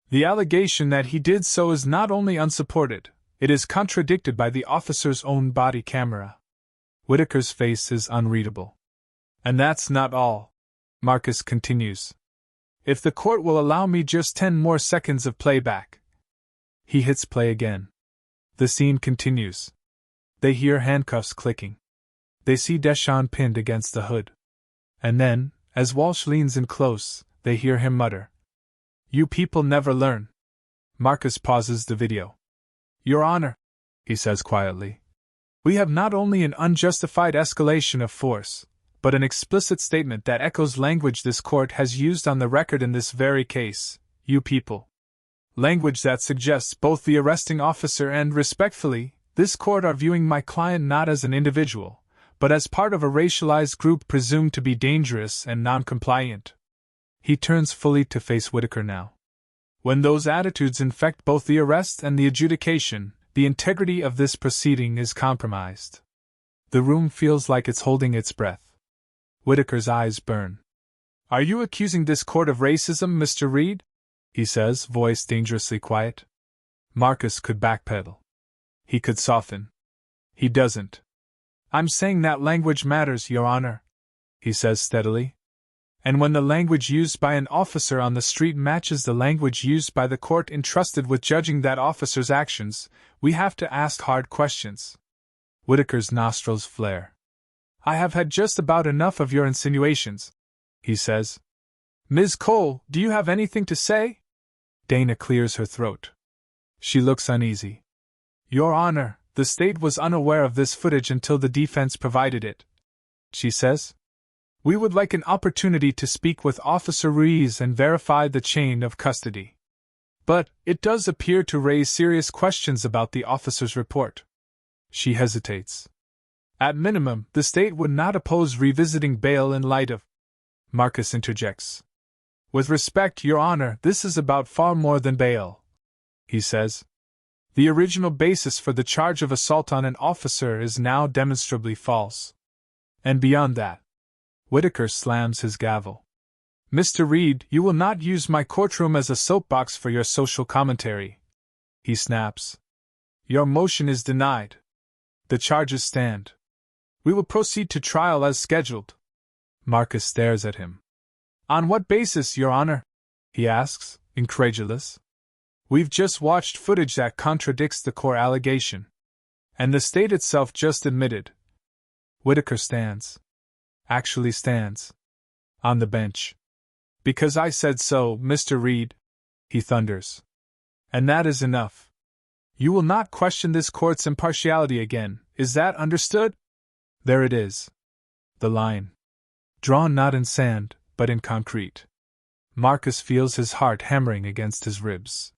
The allegation that he did so is not only unsupported, it is contradicted by the officer's own body camera." Whitaker's face is unreadable. "And that's not all," Marcus continues. "If the court will allow me just 10 more seconds of playback." He hits play again. The scene continues. They hear handcuffs clicking. They see Deschamps pinned against the hood. And then, as Walsh leans in close, they hear him mutter, "You people never learn." Marcus pauses the video. "Your Honor," he says quietly, "we have not only an unjustified escalation of force, but an explicit statement that echoes language this court has used on the record in this very case, 'you people.' Language that suggests both the arresting officer and, respectfully, this court are viewing my client not as an individual, but as part of a racialized group presumed to be dangerous and non-compliant." He turns fully to face Whitaker now. "When those attitudes infect both the arrest and the adjudication, the integrity of this proceeding is compromised." The room feels like it's holding its breath. Whitaker's eyes burn. "Are you accusing this court of racism, Mr. Reed?" he says, voice dangerously quiet. Marcus could backpedal. He could soften. He doesn't. "I'm saying that language matters, Your Honor," he says steadily. "And when the language used by an officer on the street matches the language used by the court entrusted with judging that officer's actions, we have to ask hard questions." Whitaker's nostrils flare. "I have had just about enough of your insinuations," he says. "Ms. Cole, do you have anything to say?" Dana clears her throat. She looks uneasy. "Your Honor, the state was unaware of this footage until the defense provided it," she says. "We would like an opportunity to speak with Officer Ruiz and verify the chain of custody. But it does appear to raise serious questions about the officer's report." She hesitates. "At minimum, the state would not oppose revisiting bail in light of—" Marcus interjects. "With respect, Your Honor, this is about far more than bail," he says. "The original basis for the charge of assault on an officer is now demonstrably false. And beyond that—" Whitaker slams his gavel. "Mr. Reed, you will not use my courtroom as a soapbox for your social commentary," he snaps. "Your motion is denied. The charges stand. We will proceed to trial as scheduled." Marcus stares at him. "On what basis, Your Honor?" he asks, incredulous. "We've just watched footage that contradicts the core allegation. And the state itself just admitted." Whitaker stands. Actually stands. On the bench. "Because I said so, Mr. Reed," he thunders. "And that is enough. You will not question this court's impartiality again, is that understood?" There it is. The line. Drawn not in sand, but in concrete. Marcus feels his heart hammering against his ribs.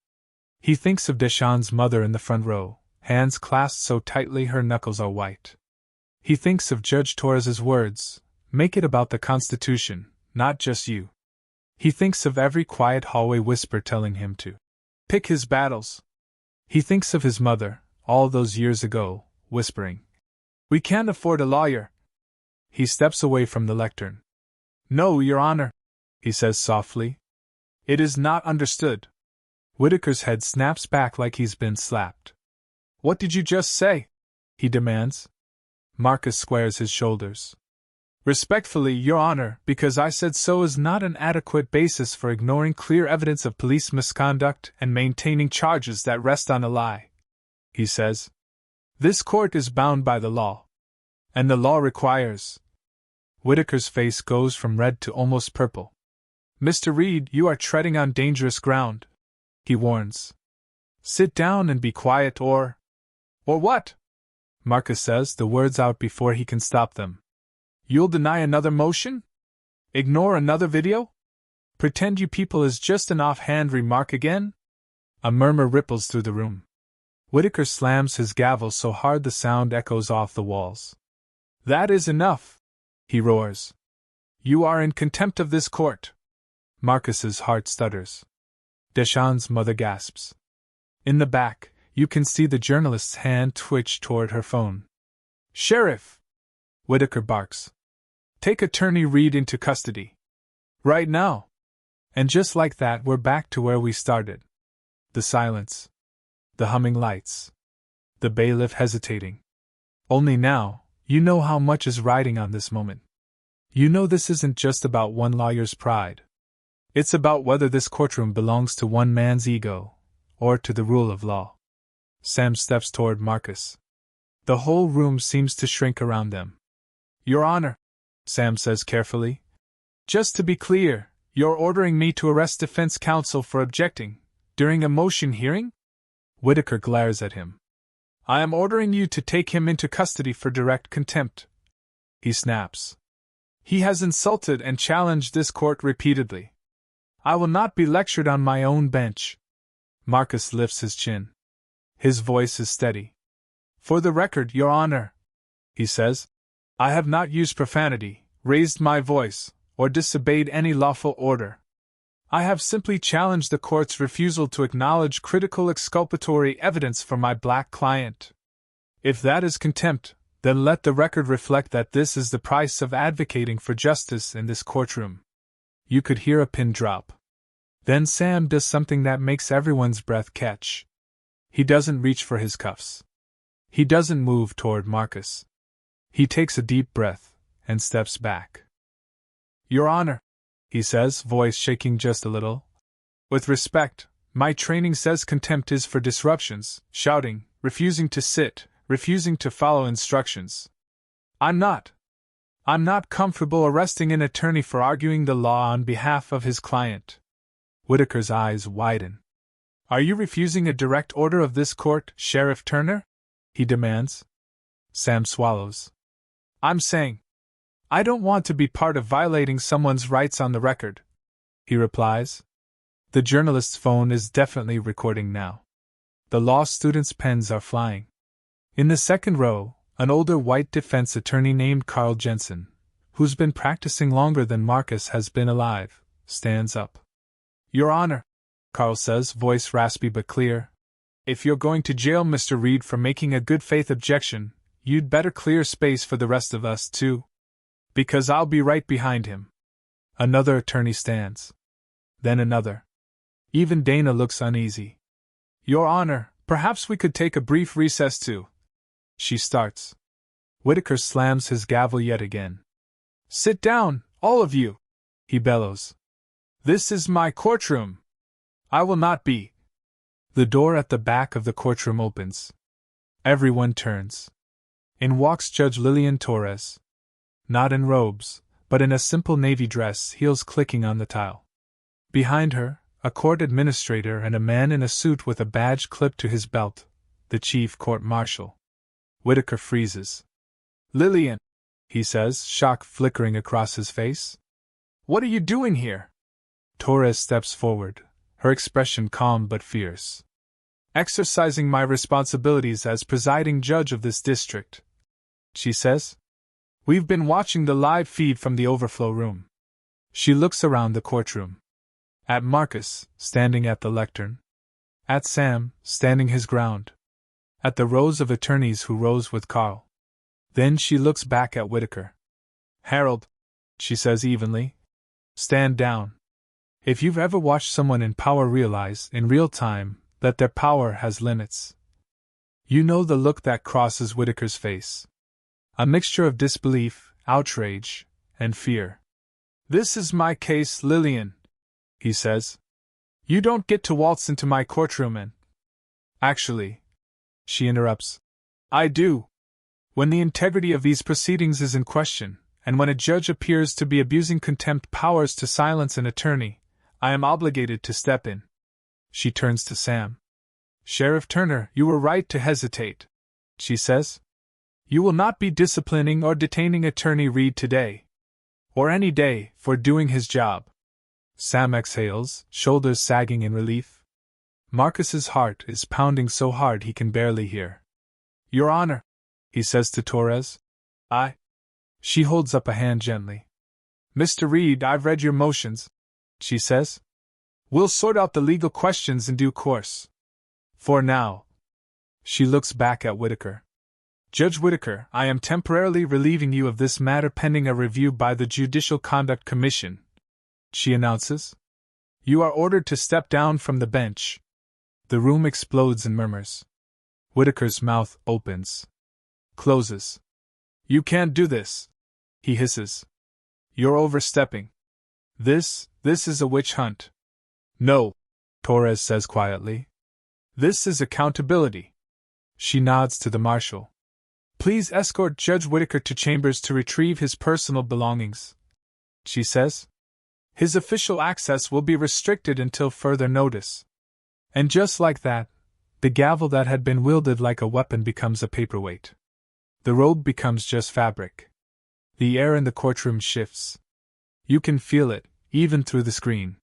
He thinks of Deschamps' mother in the front row, hands clasped so tightly her knuckles are white. He thinks of Judge Torres's words, "Make it about the Constitution, not just you." He thinks of every quiet hallway whisper telling him to pick his battles. He thinks of his mother, all those years ago, whispering, "We can't afford a lawyer." He steps away from the lectern. "No, Your Honor," he says softly. "It is not understood." Whitaker's head snaps back like he's been slapped. "What did you just say?" he demands. Marcus squares his shoulders. "Respectfully, Your Honor, because I said so is not an adequate basis for ignoring clear evidence of police misconduct and maintaining charges that rest on a lie," he says. "This court is bound by the law. And the law requires—" Whitaker's face goes from red to almost purple. "Mr. Reed, you are treading on dangerous ground," he warns. "Sit down and be quiet or—" "Or what?" Marcus says, the words out before he can stop them. You'll deny another motion? Ignore another video? Pretend you people is just an offhand remark again? A murmur ripples through the room. Whitaker slams his gavel so hard the sound echoes off the walls. That is enough, he roars. You are in contempt of this court. Marcus's heart stutters. Deshawn's mother gasps. In the back, you can see the journalist's hand twitch toward her phone. Sheriff! Whitaker barks. Take Attorney Reed into custody. Right now. And just like that, we're back to where we started. The silence. The humming lights. The bailiff hesitating. Only now, you know how much is riding on this moment. You know this isn't just about one lawyer's pride. It's about whether this courtroom belongs to one man's ego, or to the rule of law. Sam steps toward Marcus. The whole room seems to shrink around them. Your Honor, Sam says carefully. Just to be clear, you're ordering me to arrest defense counsel for objecting, during a motion hearing? Whitaker glares at him. I am ordering you to take him into custody for direct contempt. He snaps. He has insulted and challenged this court repeatedly. I will not be lectured on my own bench. Marcus lifts his chin. His voice is steady. For the record, Your Honor, he says, I have not used profanity, raised my voice, or disobeyed any lawful order. I have simply challenged the court's refusal to acknowledge critical exculpatory evidence for my black client. If that is contempt, then let the record reflect that this is the price of advocating for justice in this courtroom. You could hear a pin drop. Then Sam does something that makes everyone's breath catch. He doesn't reach for his cuffs. He doesn't move toward Marcus. He takes a deep breath and steps back. Your Honor, he says, voice shaking just a little. With respect, my training says contempt is for disruptions, shouting, refusing to sit, refusing to follow instructions. I'm not comfortable arresting an attorney for arguing the law on behalf of his client. Whitaker's eyes widen. Are you refusing a direct order of this court, Sheriff Turner? He demands. Sam swallows. I'm saying, I don't want to be part of violating someone's rights on the record, he replies. The journalist's phone is definitely recording now. The law student's pens are flying. In the second row, an older white defense attorney named Carl Jensen, who's been practicing longer than Marcus has been alive, stands up. Your Honor, Carl says, voice raspy but clear. If you're going to jail Mr. Reed for making a good faith objection, you'd better clear space for the rest of us, too. Because I'll be right behind him. Another attorney stands. Then another. Even Dana looks uneasy. Your Honor, perhaps we could take a brief recess too. She starts. Whitaker slams his gavel yet again. Sit down, all of you, he bellows. This is my courtroom. I will not be. The door at the back of the courtroom opens. Everyone turns. In walks Judge Lillian Torres. Not in robes, but in a simple navy dress, heels clicking on the tile. Behind her, a court administrator and a man in a suit with a badge clipped to his belt, the chief court-marshal. Whitaker freezes. Lillian, he says, shock flickering across his face. What are you doing here? Torres steps forward, her expression calm but fierce. Exercising my responsibilities as presiding judge of this district, she says. We've been watching the live feed from the overflow room. She looks around the courtroom. At Marcus, standing at the lectern. At Sam, standing his ground. At the rows of attorneys who rose with Carl. Then she looks back at Whitaker. Harold, she says evenly, stand down. If you've ever watched someone in power realize, in real time, that their power has limits, you know the look that crosses Whitaker's face. A mixture of disbelief, outrage, and fear. This is my case, Lillian, he says. You don't get to waltz into my courtroom and… Actually, she interrupts, I do. When the integrity of these proceedings is in question, and when a judge appears to be abusing contempt powers to silence an attorney, I am obligated to step in. She turns to Sam. Sheriff Turner, you were right to hesitate, she says. You will not be disciplining or detaining Attorney Reed today. Or any day, for doing his job. Sam exhales, shoulders sagging in relief. Marcus's heart is pounding so hard he can barely hear. Your Honor, he says to Torres. She holds up a hand gently. Mr. Reed, I've read your motions, she says. We'll sort out the legal questions in due course. For now. She looks back at Whitaker. Judge Whitaker, I am temporarily relieving you of this matter pending a review by the Judicial Conduct Commission, she announces. You are ordered to step down from the bench. The room explodes in murmurs. Whitaker's mouth opens. Closes. You can't do this, he hisses. You're overstepping. This is a witch hunt. No, Torres says quietly. This is accountability. She nods to the marshal. Please escort Judge Whitaker to chambers to retrieve his personal belongings, she says. His official access will be restricted until further notice. And just like that, the gavel that had been wielded like a weapon becomes a paperweight. The robe becomes just fabric. The air in the courtroom shifts. You can feel it, even through the screen.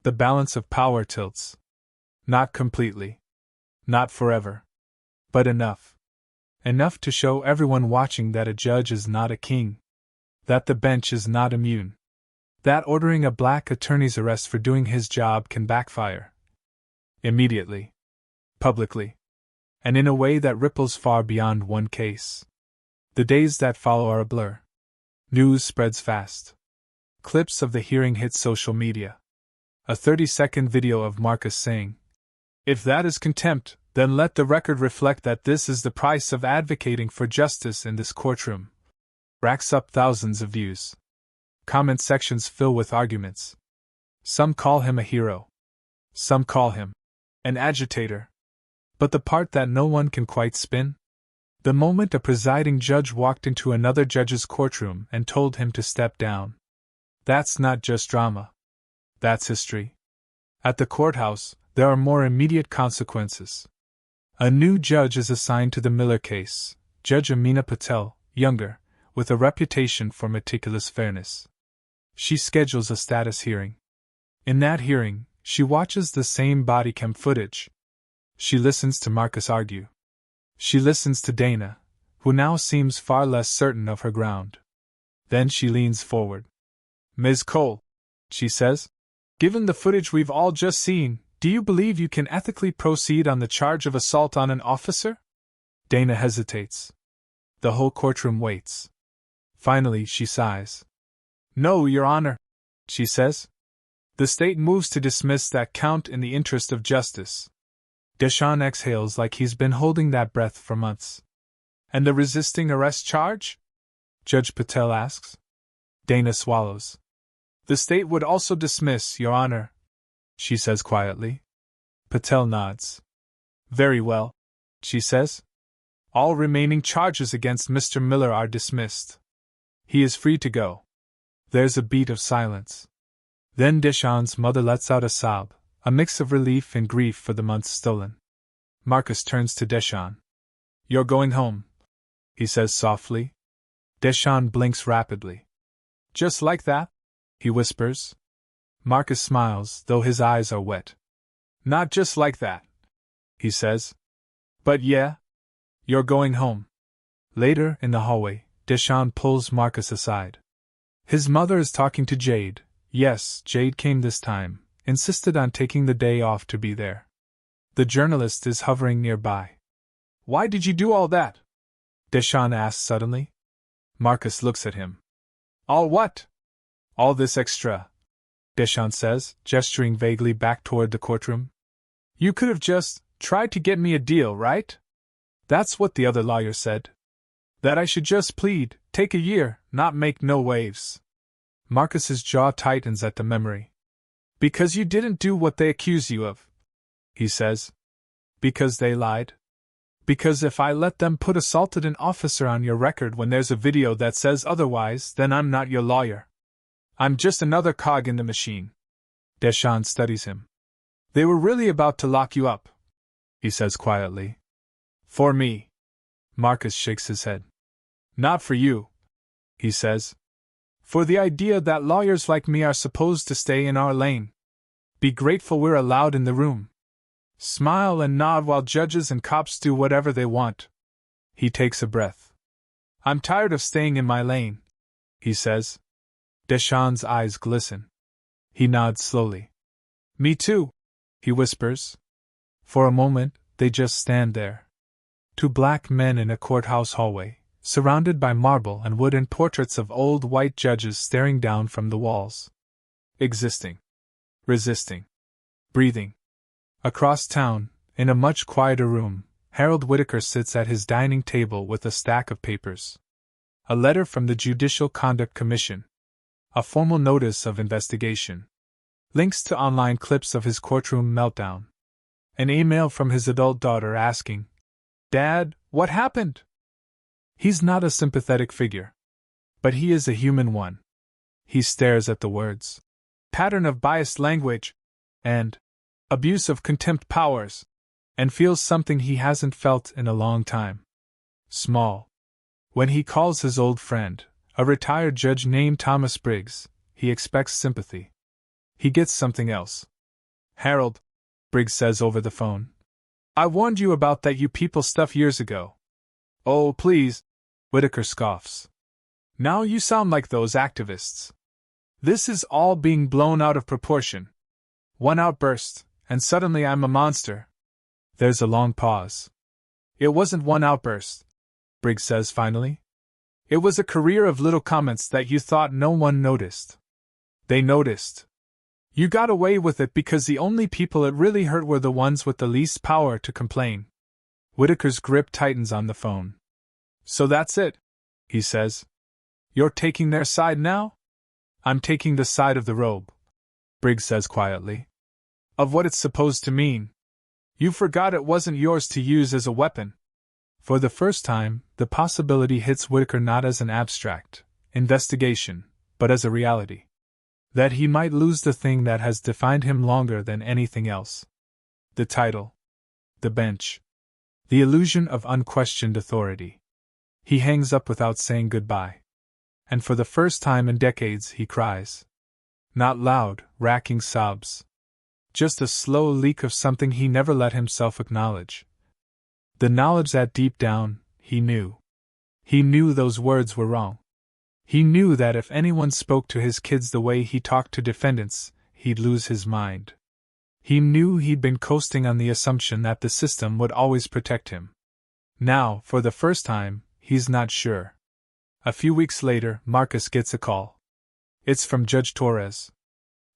The balance of power tilts. Not completely. Not forever. But enough. Enough to show everyone watching that a judge is not a king. That the bench is not immune. That ordering a black attorney's arrest for doing his job can backfire. Immediately. Publicly. And in a way that ripples far beyond one case. The days that follow are a blur. News spreads fast. Clips of the hearing hit social media. A 30-second video of Marcus saying, "If that is contempt, then let the record reflect that this is the price of advocating for justice in this courtroom," racks up thousands of views. Comment sections fill with arguments. Some call him a hero. Some call him an agitator. But the part that no one can quite spin? The moment a presiding judge walked into another judge's courtroom and told him to step down. That's not just drama. That's history. At the courthouse, there are more immediate consequences. A new judge is assigned to the Miller case, Judge Amina Patel, younger, with a reputation for meticulous fairness. She schedules a status hearing. In that hearing, she watches the same body cam footage. She listens to Marcus argue. She listens to Dana, who now seems far less certain of her ground. Then she leans forward. "Ms. Cole," she says, "given the footage we've all just seen, do you believe you can ethically proceed on the charge of assault on an officer?" Dana hesitates. The whole courtroom waits. Finally, she sighs. "No, Your Honor," she says. "The state moves to dismiss that count in the interest of justice." Deshawn exhales like he's been holding that breath for months. "And the resisting arrest charge?" Judge Patel asks. Dana swallows. "The state would also dismiss, Your Honor," she says quietly. Patel nods. "Very well," she says. "All remaining charges against Mr. Miller are dismissed. He is free to go." There's a beat of silence. Then Deshawn's mother lets out a sob, a mix of relief and grief for the months stolen. Marcus turns to Deshawn. "You're going home," he says softly. Deshawn blinks rapidly. "Just like that?" he whispers. Marcus smiles, though his eyes are wet. "Not just like that," he says. "But yeah, you're going home." Later, in the hallway, Deshawn pulls Marcus aside. His mother is talking to Jade. Yes, Jade came this time, insisted on taking the day off to be there. The journalist is hovering nearby. "Why did you do all that?" Deshawn asks suddenly. Marcus looks at him. "All what?" "All this extra," Deshawn says, gesturing vaguely back toward the courtroom. "You could have just tried to get me a deal, right? That's what the other lawyer said. That I should just plead, take a year, not make no waves." Marcus's jaw tightens at the memory. "Because you didn't do what they accuse you of," he says. "Because they lied? Because if I let them put assaulted an officer on your record when there's a video that says otherwise, then I'm not your lawyer. I'm just another cog in the machine." Deshawn studies him. "They were really about to lock you up," he says quietly. "For me." Marcus shakes his head. Not for you, he says. For the idea that lawyers like me are supposed to stay in our lane. Be grateful we're allowed in the room. Smile and nod while judges and cops do whatever they want. He takes a breath. I'm tired of staying in my lane, he says. Deshawn's eyes glisten. He nods slowly. Me too, he whispers. For a moment, they just stand there. Two black men in a courthouse hallway, surrounded by marble and wooden portraits of old white judges staring down from the walls. Existing. Resisting. Breathing. Across town, in a much quieter room, Harold Whitaker sits at his dining table with a stack of papers. A letter from the Judicial Conduct Commission. A formal notice of investigation. Links to online clips of his courtroom meltdown. An email from his adult daughter asking, "Dad, what happened?" He's not a sympathetic figure. But he is a human one. He stares at the words. Pattern of biased language. And abuse of contempt powers. And feels something he hasn't felt in a long time. Small. When he calls his old friend, a retired judge named Thomas Briggs, he expects sympathy. He gets something else. Harold, Briggs says over the phone. I warned you about that you people stuff years ago. Oh, please, Whitaker scoffs. Now you sound like those activists. This is all being blown out of proportion. One outburst, and suddenly I'm a monster. There's a long pause. It wasn't one outburst, Briggs says finally. It was a career of little comments that you thought no one noticed. They noticed. You got away with it because the only people it really hurt were the ones with the least power to complain. Whitaker's grip tightens on the phone. So that's it, he says. You're taking their side now? I'm taking the side of the robe, Briggs says quietly. Of what it's supposed to mean. You forgot it wasn't yours to use as a weapon. For the first time, the possibility hits Whitaker not as an abstract investigation, but as a reality. That he might lose the thing that has defined him longer than anything else. The title. The bench. The illusion of unquestioned authority. He hangs up without saying goodbye. And for the first time in decades he cries. Not loud, racking sobs. Just a slow leak of something he never let himself acknowledge. The knowledge that deep down, he knew. He knew those words were wrong. He knew that if anyone spoke to his kids the way he talked to defendants, he'd lose his mind. He knew he'd been coasting on the assumption that the system would always protect him. Now, for the first time, he's not sure. A few weeks later, Marcus gets a call. It's from Judge Torres.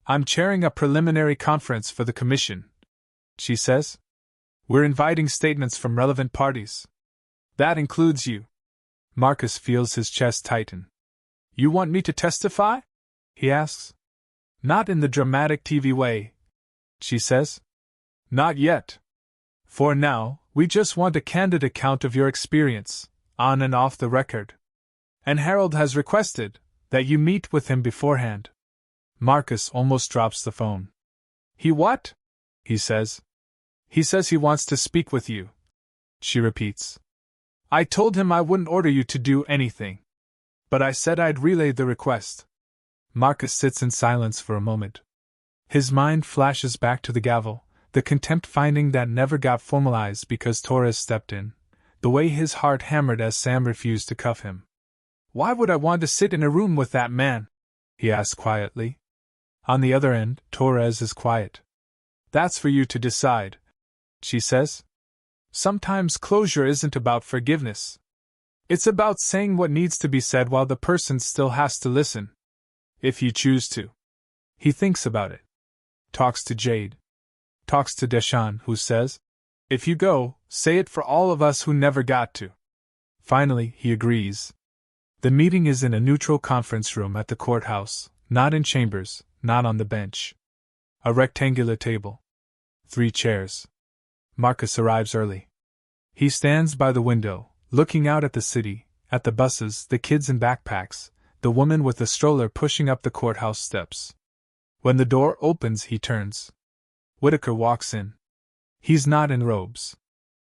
I'm chairing a preliminary conference for the commission, she says. We're inviting statements from relevant parties. That includes you. Marcus feels his chest tighten. You want me to testify? He asks. Not in the dramatic TV way, she says. Not yet. For now, we just want a candid account of your experience, on and off the record. And Harold has requested that you meet with him beforehand. Marcus almost drops the phone. He what? He says. He says he wants to speak with you, she repeats. I told him I wouldn't order you to do anything. But I said I'd relay the request. Marcus sits in silence for a moment. His mind flashes back to the gavel, the contempt finding that never got formalized because Torres stepped in, the way his heart hammered as Sam refused to cuff him. Why would I want to sit in a room with that man? He asks quietly. On the other end, Torres is quiet. That's for you to decide, she says. Sometimes closure isn't about forgiveness. It's about saying what needs to be said while the person still has to listen. If you choose to. He thinks about it. Talks to Jade. Talks to Deshawn, who says, if you go, say it for all of us who never got to. Finally, he agrees. The meeting is in a neutral conference room at the courthouse, not in chambers, not on the bench. A rectangular table. 3 chairs. Marcus arrives early. He stands by the window, looking out at the city, at the buses, the kids in backpacks, the woman with the stroller pushing up the courthouse steps. When the door opens, he turns. Whitaker walks in. He's not in robes.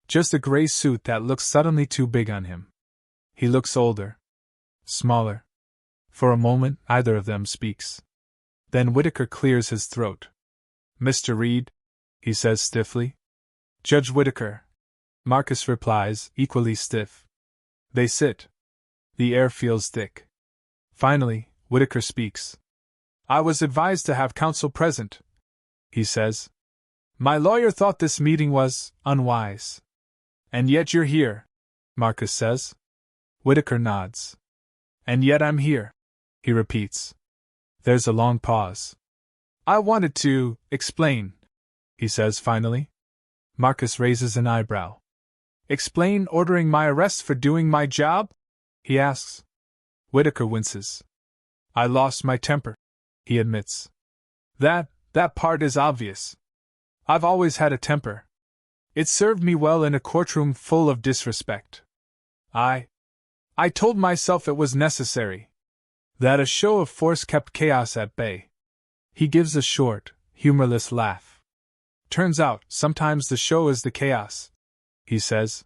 Just a gray suit that looks suddenly too big on him. He looks older. Smaller. For a moment, neither of them speaks. Then Whitaker clears his throat. "Mr. Reed," he says stiffly. "Judge Whitaker," Marcus replies, equally stiff. They sit. The air feels thick. Finally, Whitaker speaks. "I was advised to have counsel present," he says. "My lawyer thought this meeting was unwise." "And yet you're here," Marcus says. Whitaker nods. "And yet I'm here," he repeats. There's a long pause. "I wanted to explain," he says finally. Marcus raises an eyebrow. "Explain ordering my arrest for doing my job?" he asks. Whitaker winces. "I lost my temper," he admits. That part is obvious. I've always had a temper. It served me well in a courtroom full of disrespect. I told myself it was necessary. That a show of force kept chaos at bay." He gives a short, humorless laugh. "Turns out, sometimes the show is the chaos," he says.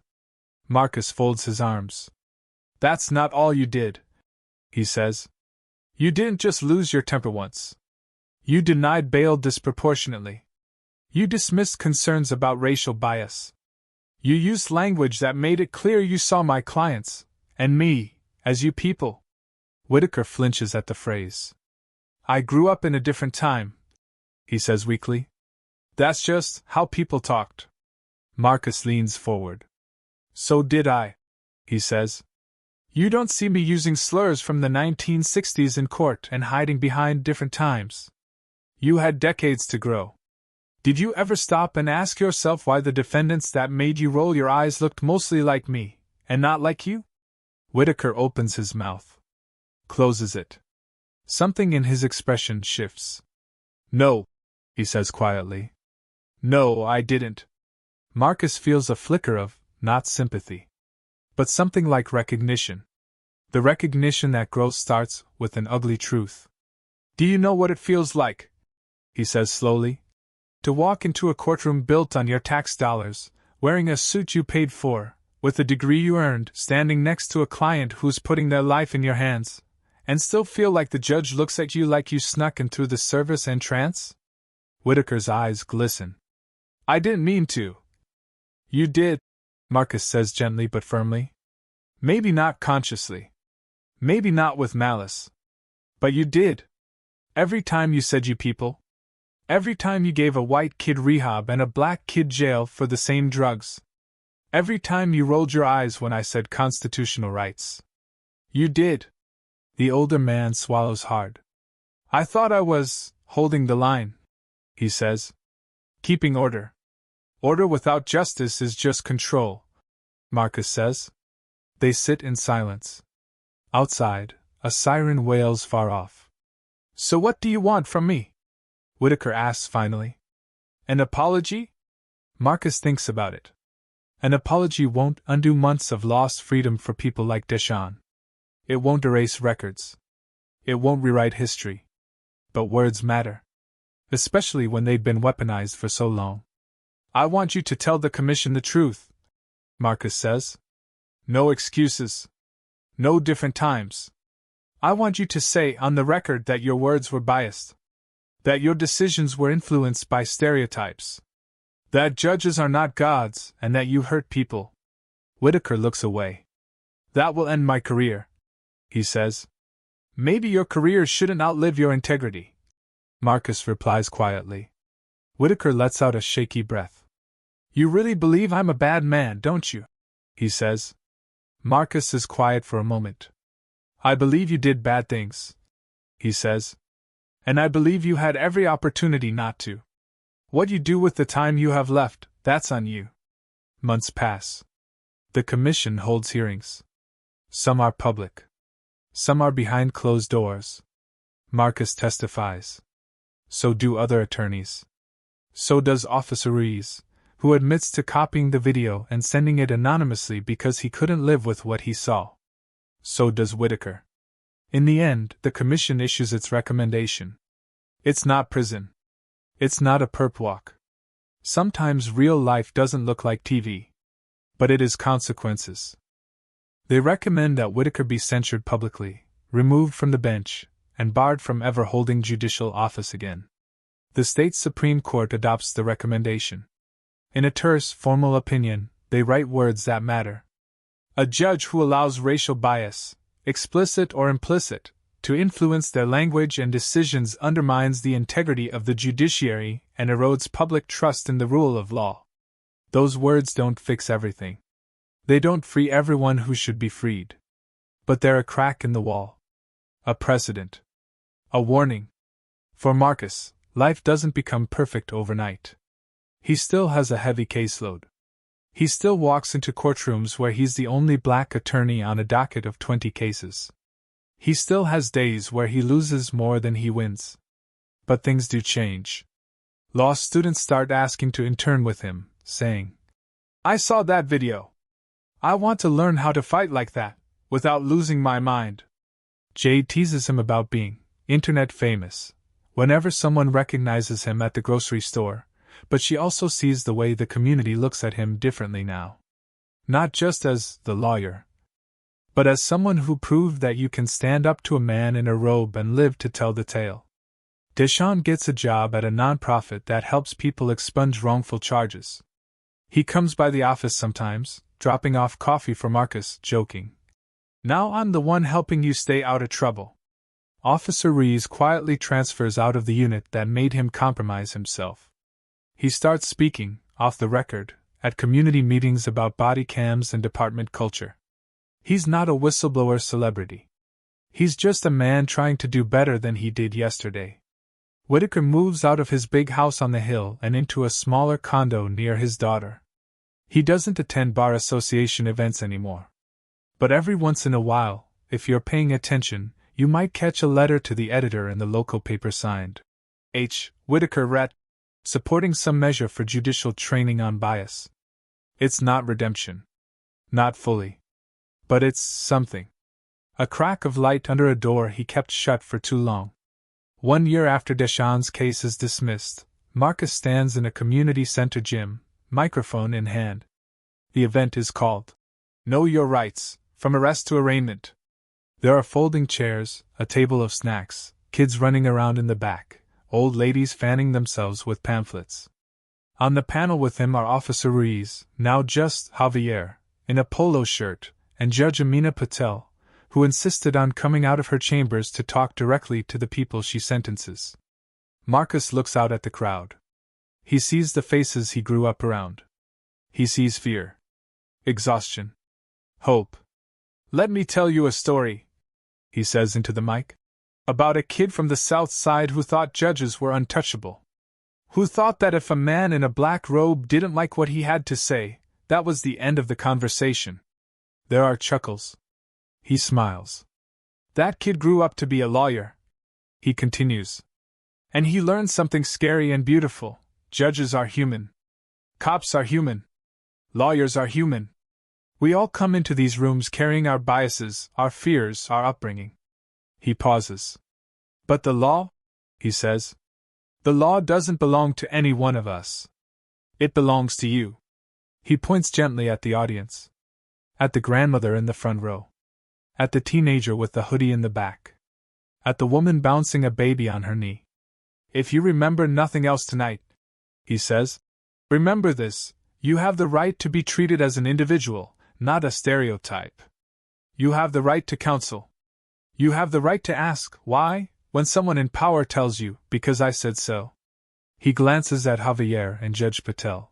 Marcus folds his arms. "That's not all you did," he says. "You didn't just lose your temper once. You denied bail disproportionately. You dismissed concerns about racial bias. You used language that made it clear you saw my clients, and me, as you people." Whitaker flinches at the phrase. "I grew up in a different time," he says weakly. "That's just how people talked." Marcus leans forward. "So did I," he says. "You don't see me using slurs from the 1960s in court and hiding behind different times. You had decades to grow. Did you ever stop and ask yourself why the defendants that made you roll your eyes looked mostly like me, and not like you?" Whitaker opens his mouth. Closes it. Something in his expression shifts. "No," he says quietly. "No, I didn't." Marcus feels a flicker of, not sympathy, but something like recognition. The recognition that growth starts with an ugly truth. "Do you know what it feels like?" he says slowly. "To walk into a courtroom built on your tax dollars, wearing a suit you paid for, with a degree you earned, standing next to a client who's putting their life in your hands, and still feel like the judge looks at you like you snuck in through the service entrance?" Whitaker's eyes glisten. "I didn't mean to." "You did," Marcus says gently but firmly. "Maybe not consciously. Maybe not with malice. But you did. Every time you said you people. Every time you gave a white kid rehab and a black kid jail for the same drugs. Every time you rolled your eyes when I said constitutional rights. You did." The older man swallows hard. "I thought I was holding the line," he says. "Keeping order. Order without justice is just control," Marcus says. They sit in silence. Outside, a siren wails far off. "So what do you want from me?" Whitaker asks finally. "An apology?" Marcus thinks about it. An apology won't undo months of lost freedom for people like Deshawn. It won't erase records. It won't rewrite history. But words matter. Especially when they've been weaponized for so long. "I want you to tell the commission the truth," Marcus says. "No excuses. No different times. I want you to say on the record that your words were biased. That your decisions were influenced by stereotypes. That judges are not gods and that you hurt people." Whitaker looks away. "That will end my career," he says. "Maybe your career shouldn't outlive your integrity," Marcus replies quietly. Whitaker lets out a shaky breath. "You really believe I'm a bad man, don't you?" he says. Marcus is quiet for a moment. "I believe you did bad things," he says. "And I believe you had every opportunity not to. What you do with the time you have left, that's on you." Months pass. The commission holds hearings. Some are public. Some are behind closed doors. Marcus testifies. So do other attorneys. So does Officer Rees, who admits to copying the video and sending it anonymously because he couldn't live with what he saw. So does Whitaker. In the end, the commission issues its recommendation. It's not prison. It's not a perp walk. Sometimes real life doesn't look like TV. But it is consequences. They recommend that Whitaker be censured publicly, removed from the bench, and barred from ever holding judicial office again. The state's Supreme Court adopts the recommendation. In a terse, formal opinion, they write words that matter. A judge who allows racial bias, explicit or implicit, to influence their language and decisions undermines the integrity of the judiciary and erodes public trust in the rule of law. Those words don't fix everything. They don't free everyone who should be freed. But they're a crack in the wall. A precedent. A warning. For Marcus, life doesn't become perfect overnight. He still has a heavy caseload. He still walks into courtrooms where he's the only black attorney on a docket of 20 cases. He still has days where he loses more than he wins. But things do change. Law students start asking to intern with him, saying, "I saw that video. I want to learn how to fight like that, without losing my mind." Jade teases him about being internet famous whenever someone recognizes him at the grocery store, but she also sees the way the community looks at him differently now. Not just as the lawyer, but as someone who proved that you can stand up to a man in a robe and live to tell the tale. Deshaun gets a job at a nonprofit that helps people expunge wrongful charges. He comes by the office sometimes, dropping off coffee for Marcus, joking, "Now I'm the one helping you stay out of trouble." Officer Rees quietly transfers out of the unit that made him compromise himself. He starts speaking, off the record, at community meetings about body cams and department culture. He's not a whistleblower celebrity. He's just a man trying to do better than he did yesterday. Whitaker moves out of his big house on the hill and into a smaller condo near his daughter. He doesn't attend bar association events anymore. But every once in a while, if you're paying attention, you might catch a letter to the editor in the local paper signed H. Whitaker Ret. Supporting some measure for judicial training on bias. It's not redemption. Not fully. But it's something. A crack of light under a door he kept shut for too long. 1 year after Deshaun's case is dismissed, Marcus stands in a community center gym, microphone in hand. The event is called Know Your Rights, From Arrest to Arraignment. There are folding chairs, a table of snacks, kids running around in the back, old ladies fanning themselves with pamphlets. On the panel with him are Officer Ruiz, now just Javier, in a polo shirt, and Judge Amina Patel, who insisted on coming out of her chambers to talk directly to the people she sentences. Marcus looks out at the crowd. He sees the faces he grew up around. He sees fear, exhaustion, hope. "Let me tell you a story," he says into the mic, "about a kid from the South Side who thought judges were untouchable. Who thought that if a man in a black robe didn't like what he had to say, that was the end of the conversation." There are chuckles. He smiles. "That kid grew up to be a lawyer," he continues. "And he learned something scary and beautiful. Judges are human. Cops are human. Lawyers are human. We all come into these rooms carrying our biases, our fears, our upbringing." He pauses. "But the law?" he says. "The law doesn't belong to any one of us. It belongs to you." He points gently at the audience. At the grandmother in the front row. At the teenager with the hoodie in the back. At the woman bouncing a baby on her knee. "If you remember nothing else tonight," he says, "remember this: you have the right to be treated as an individual, not a stereotype. You have the right to counsel. You have the right to ask, why, when someone in power tells you, because I said so." He glances at Javier and Judge Patel.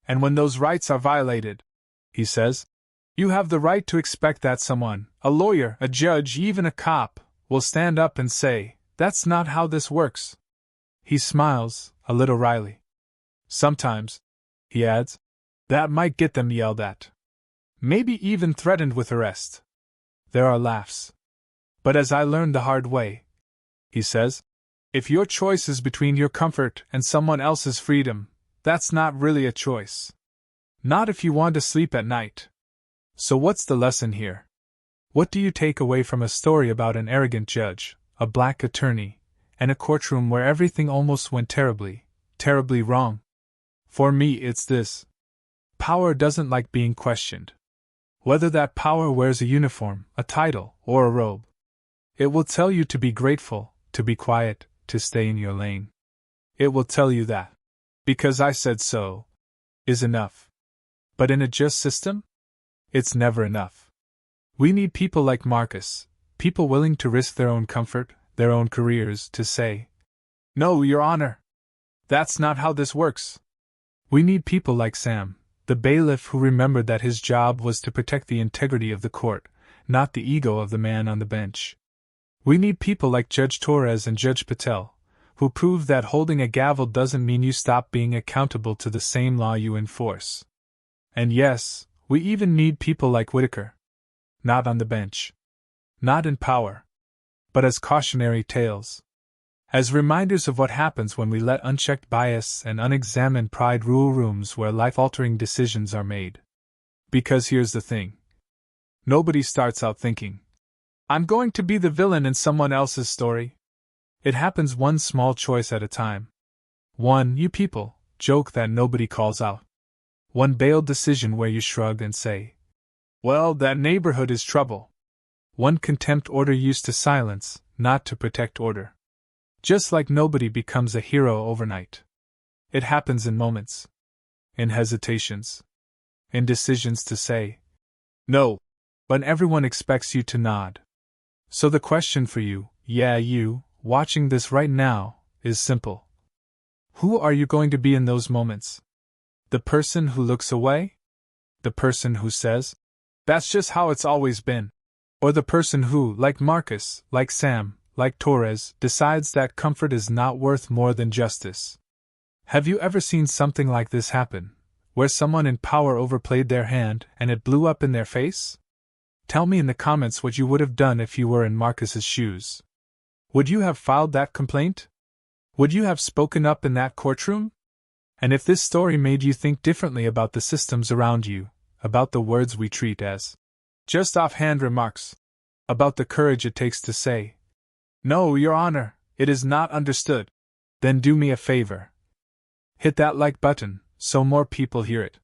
"And when those rights are violated," he says, "you have the right to expect that someone, a lawyer, a judge, even a cop, will stand up and say, 'That's not how this works.'" He smiles, a little wryly. "Sometimes," he adds, "that might get them yelled at. Maybe even threatened with arrest." There are laughs. "But as I learned the hard way," he says, "if your choice is between your comfort and someone else's freedom, that's not really a choice. Not if you want to sleep at night." So what's the lesson here? What do you take away from a story about an arrogant judge, a black attorney, and a courtroom where everything almost went terribly, terribly wrong? For me, it's this. Power doesn't like being questioned. Whether that power wears a uniform, a title, or a robe. It will tell you to be grateful, to be quiet, to stay in your lane. It will tell you that, because I said so, is enough. But in a just system, it's never enough. We need people like Marcus, people willing to risk their own comfort, their own careers, to say, "No, Your Honor. That's not how this works." We need people like Sam, the bailiff who remembered that his job was to protect the integrity of the court, not the ego of the man on the bench. We need people like Judge Torres and Judge Patel, who prove that holding a gavel doesn't mean you stop being accountable to the same law you enforce. And yes, we even need people like Whitaker. Not on the bench. Not in power. But as cautionary tales. As reminders of what happens when we let unchecked bias and unexamined pride rule rooms where life-altering decisions are made. Because here's the thing. Nobody starts out thinking, "I'm going to be the villain in someone else's story." It happens one small choice at a time. One "you people" joke that nobody calls out. One bailed decision where you shrug and say, "Well, that neighborhood is trouble." One contempt order used to silence, not to protect order. Just like nobody becomes a hero overnight. It happens in moments. In hesitations. In decisions to say no, when everyone expects you to nod. So the question for you, you, watching this right now, is simple. Who are you going to be in those moments? The person who looks away? The person who says, "That's just how it's always been"? Or the person who, like Marcus, like Sam, like Torres, decides that comfort is not worth more than justice? Have you ever seen something like this happen, where someone in power overplayed their hand and it blew up in their face? Tell me in the comments what you would have done if you were in Marcus's shoes. Would you have filed that complaint? Would you have spoken up in that courtroom? And if this story made you think differently about the systems around you, about the words we treat as just offhand remarks, about the courage it takes to say, "No, Your Honor, it is not understood," then do me a favor. Hit that like button, so more people hear it.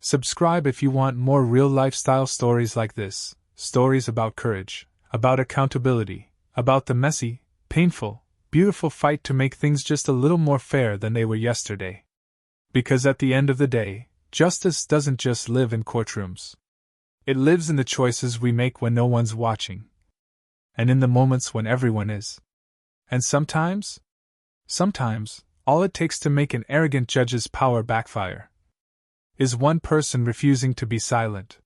Subscribe if you want more real lifestyle stories like this, stories about courage, about accountability, about the messy, painful, beautiful fight to make things just a little more fair than they were yesterday. Because at the end of the day, justice doesn't just live in courtrooms. It lives in the choices we make when no one's watching. And in the moments when everyone is. And sometimes, all it takes to make an arrogant judge's power backfire is one person refusing to be silent.